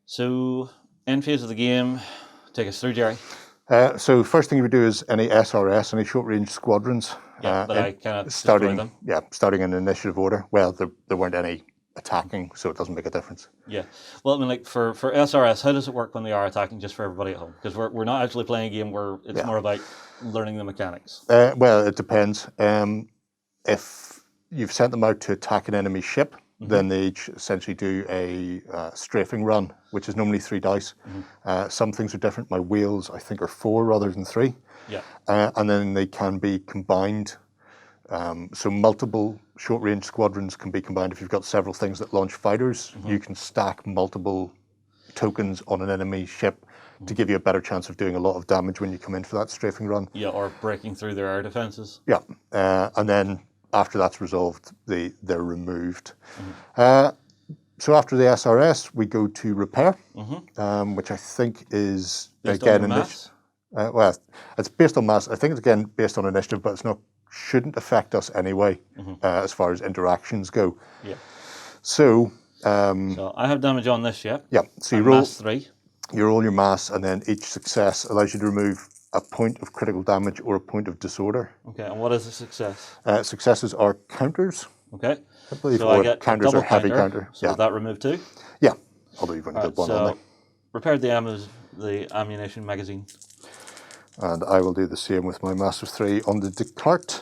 So, end phase of the game, take us through, Gerry. So first thing we do is any SRS, any short-range squadrons. Yeah, but I kind of starting them. Yeah, starting in initiative order. Well, there weren't any attacking, so it doesn't make a difference. Yeah. Well, I mean, like for SRS, how does it work when they are attacking? Just for everybody at home, because we're not actually playing a game where it's more about learning the mechanics. Well, it depends. If you've sent them out to attack an enemy ship, then they each essentially do a strafing run, which is normally 3 dice. Some things are different. My wheels, I think, are 4 rather than 3. Yeah. And then they can be combined. So multiple short-range squadrons can be combined. If you've got several things that launch fighters, you can stack multiple tokens on an enemy ship to give you a better chance of doing a lot of damage when you come in for that strafing run. Yeah, or breaking through their air defenses. Yeah, and then after that's resolved, they're removed. So after the SRS, we go to repair, which I think is Based again on your mass? well, it's based on mass. I think it's again based on initiative, but it's not. Shouldn't affect us anyway, as far as interactions go. Yeah. So. So I have damage on this ship. Yeah. So you roll mass 3. You roll your mass, and then each success allows you to remove a point of critical damage or a point of disorder. Okay. And what is a success? Successes are counters. Okay. I believe, so or I get counters double are heavy counter. So does that remove 2? Yeah. Although you've only got one on there. So repaired the ammunition magazine. And I will do the same with my mass of 3 on the Descartes.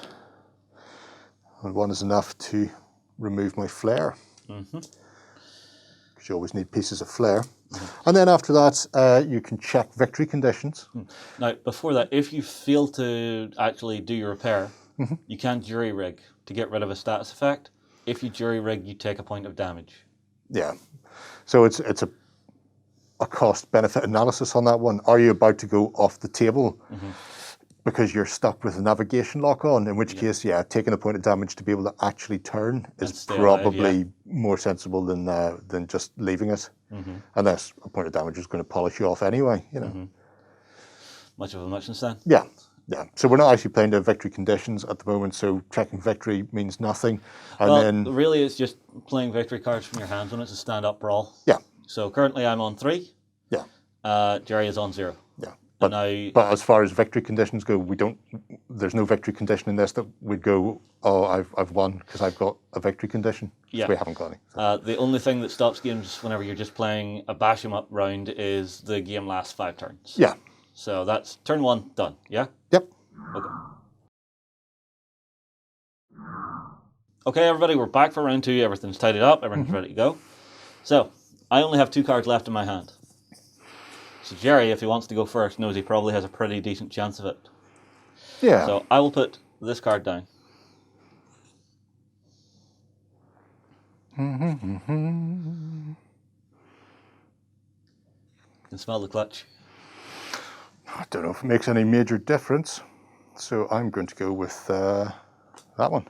And 1 is enough to remove my flare. Because you always need pieces of flare. And then after that, you can check victory conditions. Now, before that, if you fail to actually do your repair, you can jury rig to get rid of a status effect. If you jury rig, you take a point of damage. Yeah. So it's a cost-benefit analysis on that one. Are you about to go off the table because you're stuck with a navigation lock on? In which case, taking a point of damage to be able to actually turn is probably more sensible than just leaving it. Unless a point of damage is going to polish you off anyway, you know. Much of a muchness then? Yeah. Yeah. So we're not actually playing to victory conditions at the moment, so checking victory means nothing. And then really it's just playing victory cards from your hands when it's a stand-up brawl. Yeah. So currently I'm on 3. Yeah. Gerry is on 0. Yeah. But as far as victory conditions go, there's no victory condition in this that we'd go, oh, I've won because I've got a victory condition. Yeah. We haven't got any. So. The only thing that stops games whenever you're just playing a bash 'em up round is the game lasts 5 turns. Yeah. So that's turn 1 done, yeah? Yep. Okay. Okay, everybody, we're back for round 2. Everything's tidied up. Everything's ready to go. So, I only have 2 cards left in my hand. So Gerry, if he wants to go first, knows he probably has a pretty decent chance of it. Yeah. So I will put this card down. You can smell the clutch. I don't know if it makes any major difference. So I'm going to go with that one.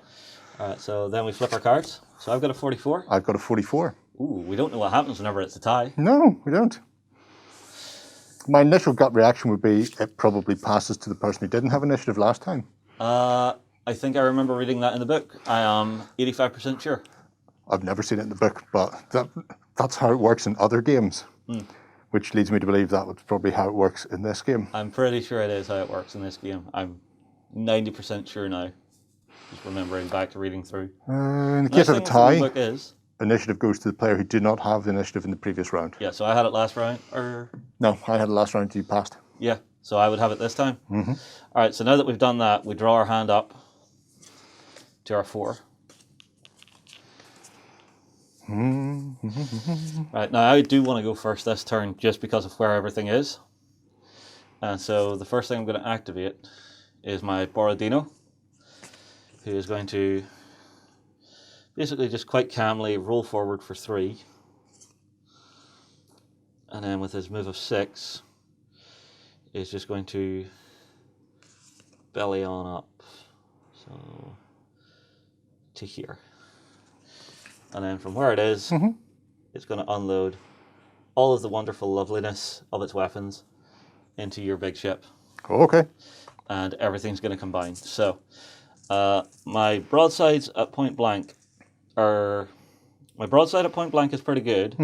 All right, so then we flip our cards. So I've got a 44. I've got a 44. Ooh, we don't know what happens whenever it's a tie. No, we don't. My initial gut reaction would be it probably passes to the person who didn't have initiative last time. I think I remember reading that in the book. I am 85% sure. I've never seen it in the book, but that's how it works in other games, which leads me to believe that was probably how it works in this game. I'm pretty sure it is how it works in this game. I'm 90% sure now, just remembering back to reading through. In the case of a tie, the book is, initiative goes to the player who did not have the initiative in the previous round. yeah, so I had it last round, or... No, I had it last round, you passed. Yeah, so I would have it this time. All right, so now that we've done that, we draw our hand up to our 4. Right, now I do want to go first this turn just because of where everything is. And so the first thing I'm going to activate is my Borodino, who is going to basically just quite calmly roll forward for 3. And then with his move of 6, is just going to belly on up, so to here. And then from where it is, it's going to unload all of the wonderful loveliness of its weapons into your big ship. Okay. And everything's going to combine. So my broadsides at point blank are... My broadside at point blank is pretty good.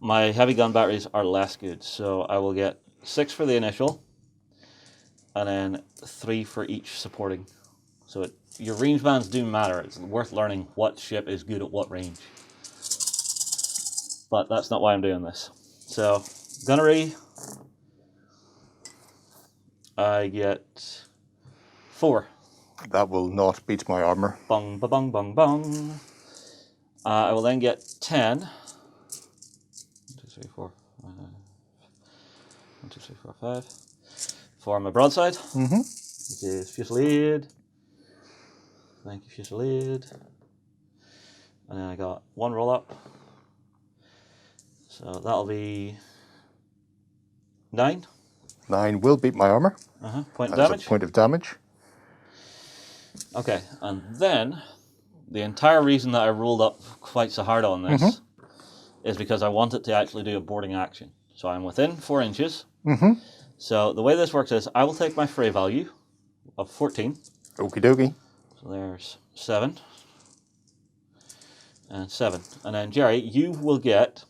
My heavy gun batteries are less good. So I will get 6 for the initial, and then 3 for each supporting. So your range bands do matter. It's worth learning what ship is good at what range. but that's not why I'm doing this. So, gunnery, I get 4. That will not beat my armor. Bong, ba bong, bong, bong. I will then get 10. 1, 2, 3, 4, 5. 1, 2, 3, 4, 5. For my broadside, which is Fusillade. Thank you, Fusillade. And then I got 1 roll up. So that'll be 9. 9 will beat my armor. Point of As damage. a point of damage. Okay, and then the entire reason that I rolled up quite so hard on this is because I wanted to actually do a boarding action. So I'm within 4 inches. So the way this works is I will take my fray value of 14. Okie dokie. So there's 7. And 7. And then Gerry, you will get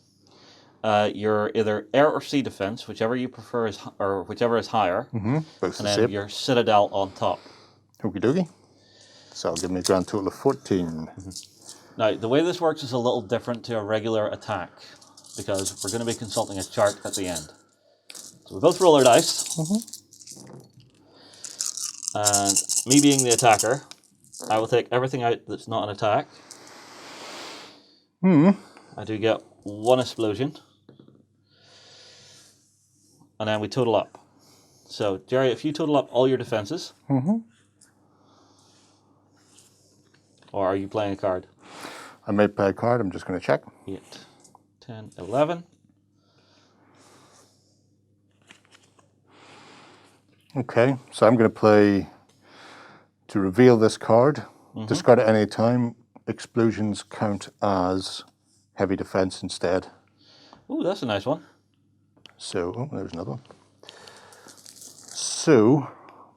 your either air or sea defense, whichever you prefer is, or whichever is higher. Both And the then same. your citadel on top. Okie dokie. So I'll give me a grand total of 14. Now, the way this works is a little different to a regular attack, because we're going to be consulting a chart at the end. So we both roll our dice. And me being the attacker, I will take everything out that's not an attack. I do get 1 explosion. And then we total up. So, Gerry, if you total up all your defenses. Or are you playing a card? I may play a card, I'm just going to check. 8, 10, 11. Okay, so I'm going to play, to reveal this card, discard at any time, explosions count as heavy defense instead. Ooh, that's a nice one. So, oh, there's another one. So,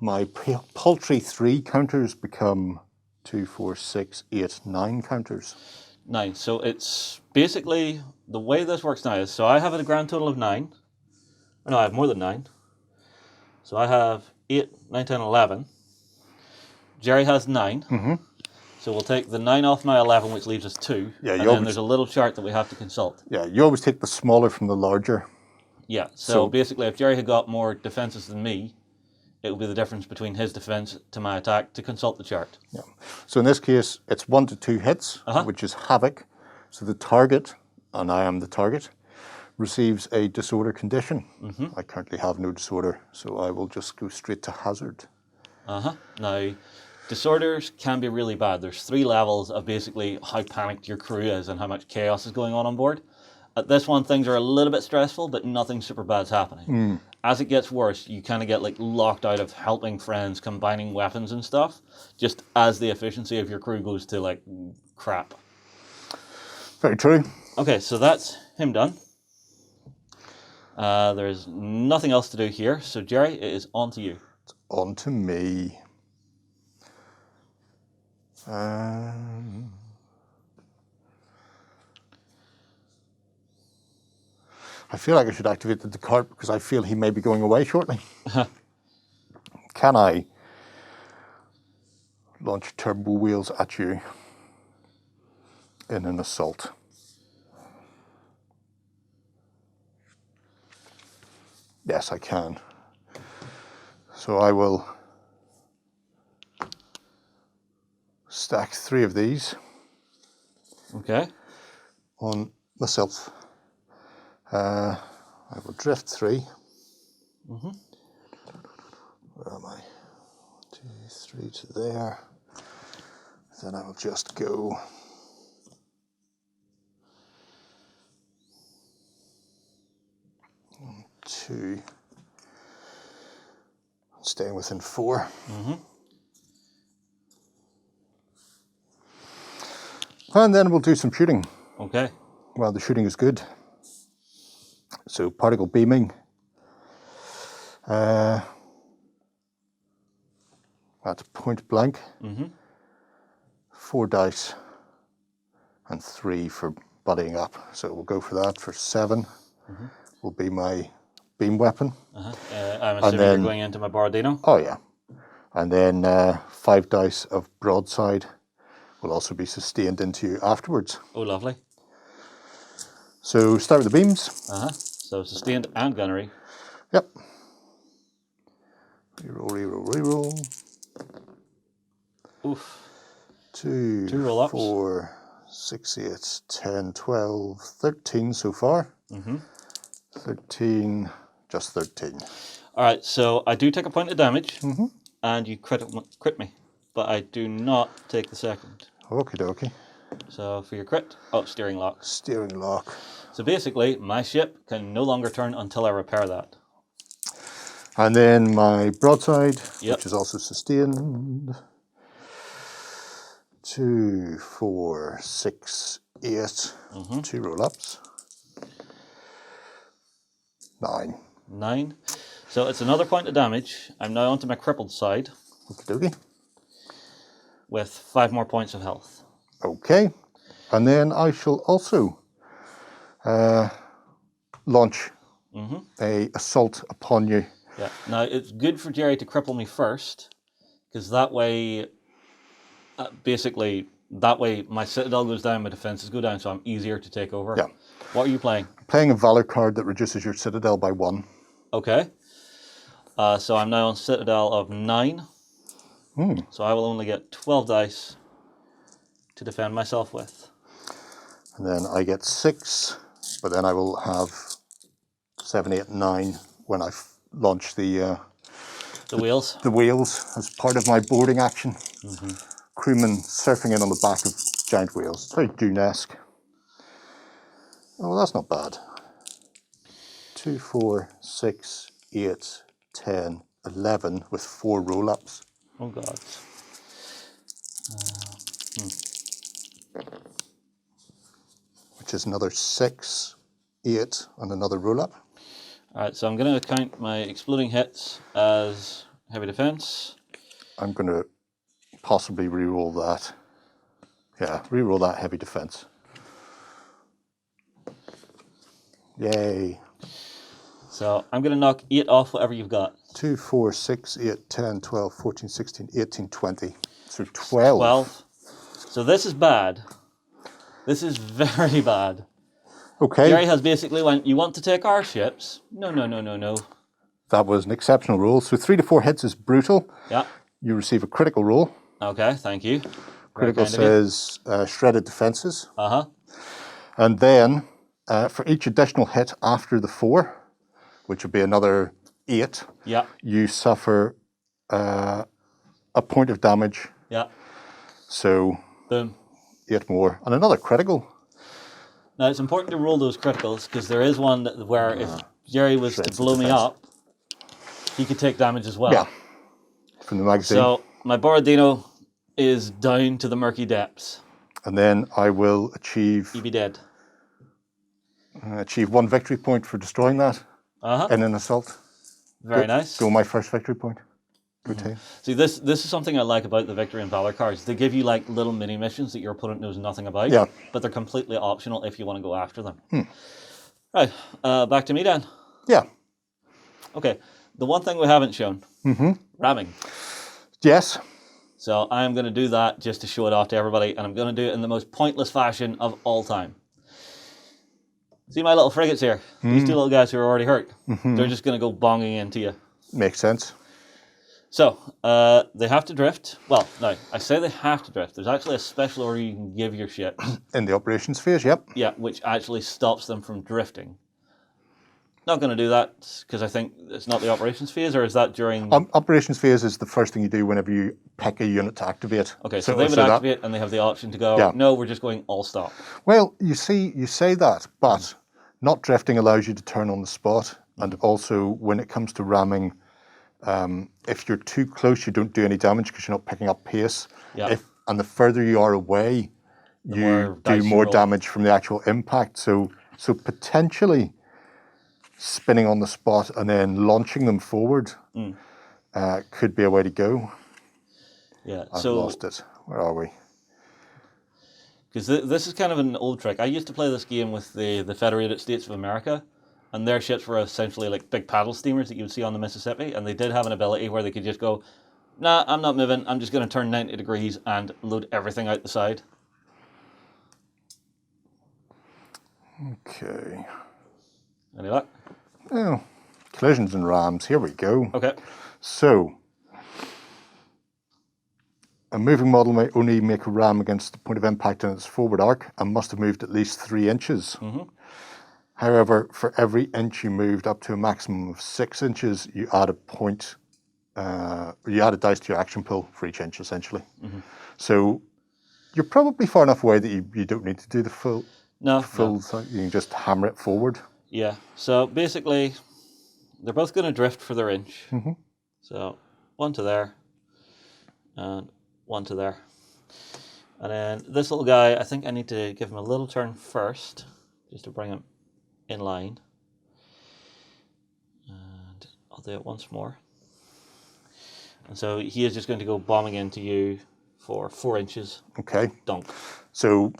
my paltry 3 counters become 2, 4, 6, 8, 9 counters. 9. So it's basically, the way this works now is, so I have a grand total of 9. No, I have more than 9. So I have 8, 9, 10, 11. Gerry has 9. So we'll take the 9 off my 11, which leaves us 2. Yeah, and you then always, there's a little chart that we have to consult. yeah, you always take the smaller from the larger. Yeah, so So- basically if Gerry had got more defenses than me, it would be the difference between his defense to my attack to consult the chart. Yeah. So in this case, it's 1 to 2 hits, which is havoc. So the target, and I am the target, receives a disorder condition. I currently have no disorder, so I will just go straight to hazard. Now, disorders can be really bad. There's 3 levels of basically how panicked your crew is and how much chaos is going on board. At this one, things are a little bit stressful, but nothing super bad's happening. As it gets worse, you kind of get like locked out of helping friends, combining weapons and stuff, just as the efficiency of your crew goes to like crap. Very true. Okay, so that's him done. There's nothing else to do here, so Gerry, it is on to you. It's on to me. I feel like I should activate the card because I feel he may be going away shortly. Can I launch turbo wheels at you in an assault? Yes, I can. So I will stack 3 of these Okay. on myself. I will drift 3. Where am I? 1, 2, 3 to there. Then I will just go 1, 2. Staying within 4. And then we'll do some shooting. Okay. Well, the shooting is good. So particle beaming. At point blank. 4 dice and 3 for buddying up. So we'll go for that for 7. Will be my beam weapon. I'm assuming then- you're going into my Borodino. Oh yeah. And then 5 dice of broadside will also be sustained into you afterwards. Oh, lovely. So start with the beams. So sustained and gunnery. Yep. Reroll, reroll, reroll. Oof. 2, Two roll-ups. 4, 6, 8, 10, 12, 13 so far. 13, just 13. All right, so I do take a point of damage, and you crit me, but I do not take the second. Okie dokie. So for your crit, steering lock. Steering lock. So basically, my ship can no longer turn until I repair that. And then my broadside, Yep. which is also sustained. 2, 4, 6, 8. 2 roll-ups. 9. 9. So it's another point of damage. I'm now onto my crippled side Okie dokie. with 5 more points of health. Okay. And then I shall also launch a assault upon you. Yeah. Now it's good for Gerry to cripple me first, because that way, that way my citadel goes down, my defenses go down, so I'm easier to take over. Yeah. What are you playing? Playing a Valor card that reduces your citadel by 1. Okay. So I'm now on citadel of 9. So I will only get 12 dice to defend myself with. And then I get 6, but then I will have 7, 8, 9 when I launch the wheels. The wheels as part of my boarding action. Crewmen surfing in on the back of giant wheels. It's very Dune-esque. Oh, that's not bad. 2, 4, 6, 8, 10, 11 with 4 roll-ups. Oh God. Which is another 6, 8 and another roll-up. Alright, so I'm going to count my exploding hits as heavy defense. I'm going to possibly re-roll that. Yeah, re-roll that heavy defense. Yay. So I'm going to knock 8 off whatever you've got. 2, 4, 6, 8, 10, 12, 14, 16, 18, 20. So 12. 12. So this is bad. This is very bad. Okay. Gerry has basically went, you want to take our ships? No, no, no, no, no. That was an exceptional roll. So 3 to 4 hits is brutal. Yeah. You receive a critical roll. Okay, thank you. Critical says shredded defenses. Uh-huh. And then for each additional hit after the 4, which would be another 8, Yeah. you suffer a point of damage. Yeah. So Boom. 8 more. And another critical. Now it's important to roll those criticals, because there is one where if Gerry was to blow me up, he could take damage as well. Yeah. From the magazine. So my Borodino is down to the murky depths. And then I will achieve He'd be dead. 1 victory point for destroying that in an assault. Very nice. Go my first victory point. See, this is something I like about the Victory and Valor cards. They give you like little mini missions that your opponent knows nothing about. Yeah. But they're completely optional if you want to go after them. Right. Back to me then. Yeah. Okay. The one thing we haven't shown. Ramming. Yes. So I'm going to do that just to show it off to everybody, and I'm going to do it in the most pointless fashion of all time. See my little frigates here? These 2 little guys who are already hurt. They're just going to go bonging into you. Makes sense. So, they have to drift. Well, no, I say they have to drift. There's actually a special order you can give your ships. In the operations phase, yep. Yeah, which actually stops them from drifting. Not going to do that, because I think it's not the operations phase, or is that during... Operations phase is the first thing you do whenever you pick a unit to activate. Okay, so they would activate, and they have the option to go, no, we're just going all stop. Well, you see, you say that, but not drifting allows you to turn on the spot, and also when it comes to ramming, if you're too close, you don't do any damage because you're not picking up pace. Yeah. And the further you are away, you do more damage from the actual impact. So potentially spinning on the spot and then launching them forward could be a way to go. Yeah. I've lost it. Where are we? Because this is kind of an old trick. I used to play this game with the Federated States of America, and their ships were essentially like big paddle steamers that you would see on the Mississippi, and they did have an ability where they could just go, nah, I'm not moving, I'm just going to turn 90 degrees and load everything out the side. Okay. Any luck? Oh, collisions and rams. Here we go. Okay. So, a moving model may only make a ram against the point of impact in its forward arc and must have moved at least 3 inches. However, for every inch you moved up to a maximum of 6 inches, you add a point, you add a dice to your action pool for each inch, essentially. So, you're probably far enough away that you don't need to do the full. No. You can just hammer it forward. Yeah. So basically, they're both going to drift for their inch. So 1 to there, and 1 to there. And then this little guy, I think I need to give him a little turn first, just to bring him in line. And I'll do it once more. And so he is just going to go bombing into you for 4 inches. Okay. Dunk. So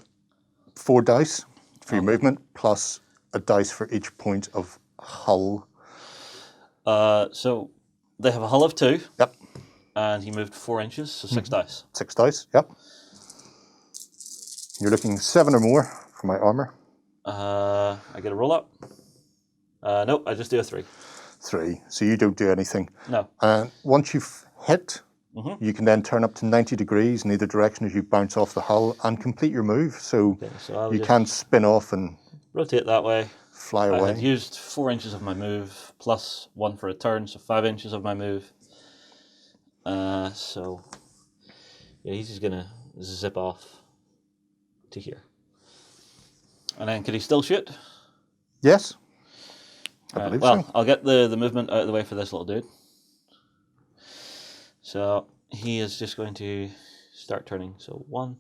4 dice for your movement, plus a dice for each point of hull. So they have a hull of 2. Yep. And he moved 4 inches, so 6 dice. 6 dice, yep. You're looking 7 or more for my armor. I get a roll up. Nope, I just do a 3. 3, so you don't do anything. No. And once you've hit, you can then turn up to 90 degrees in either direction as you bounce off the hull and complete your move. So, so you can spin off and rotate that way. Fly I away. had used 4 inches of my move, plus 1 for a turn, so 5 inches of my move. So, yeah, he's just going to zip off to here. And then, could he still shoot? Yes. I believe well, so. I'll get the movement out of the way for this little dude. So, he is just going to start turning. So, 1,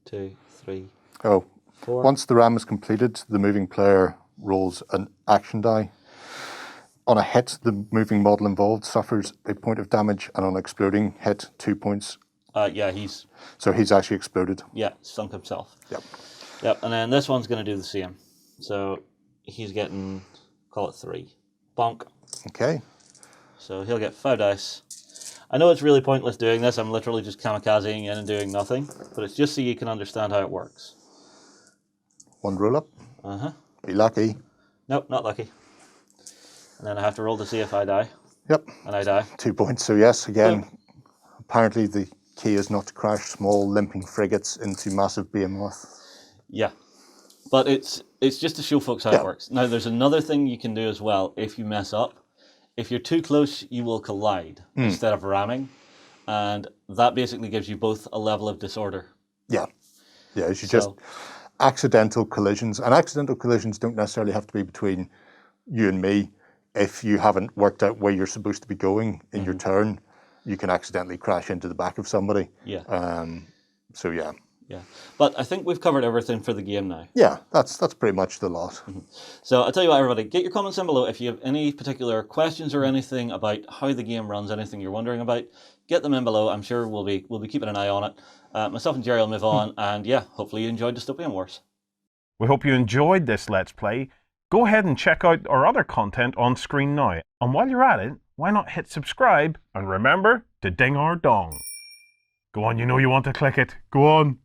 2, 3, Oh, 4. once the ram is completed, the moving player rolls an action die. On a hit, the moving model involved suffers a point of damage, and on exploding hit, 2 points. Yeah, he's... So he's actually exploded. Yeah, sunk himself. Yep. Yep, and then this one's going to do the same. So he's getting, call it 3. Bonk. Okay. So he'll get 5 dice. I know it's really pointless doing this. I'm literally just kamikazing in and doing nothing. But it's just so you can understand how it works. 1 roll up. Be lucky. Nope, not lucky. And then I have to roll to see if I die. Yep. And I die. 2 points. So yes, again, apparently the key is not to crash small limping frigates into massive behemoth. Yeah. But it's just to show folks how it works. Now, there's another thing you can do as well if you mess up. If you're too close, you will collide instead of ramming. And that basically gives you both a level of disorder. Yeah. Yeah, you just accidental collisions. And accidental collisions don't necessarily have to be between you and me. If you haven't worked out where you're supposed to be going in your turn, you can accidentally crash into the back of somebody. Yeah. So yeah. Yeah. But I think we've covered everything for the game now. Yeah, that's pretty much the lot. So I'll tell you what, everybody, get your comments down below if you have any particular questions or anything about how the game runs, anything you're wondering about. Get them in below. I'm sure we'll be keeping an eye on it. Myself and Gerry will move on, and yeah, hopefully you enjoyed Dystopian Wars. We hope you enjoyed this Let's Play. Go ahead and check out our other content on screen now. And while you're at it, why not hit subscribe and remember to ding our dong. Go on, you know you want to click it. Go on.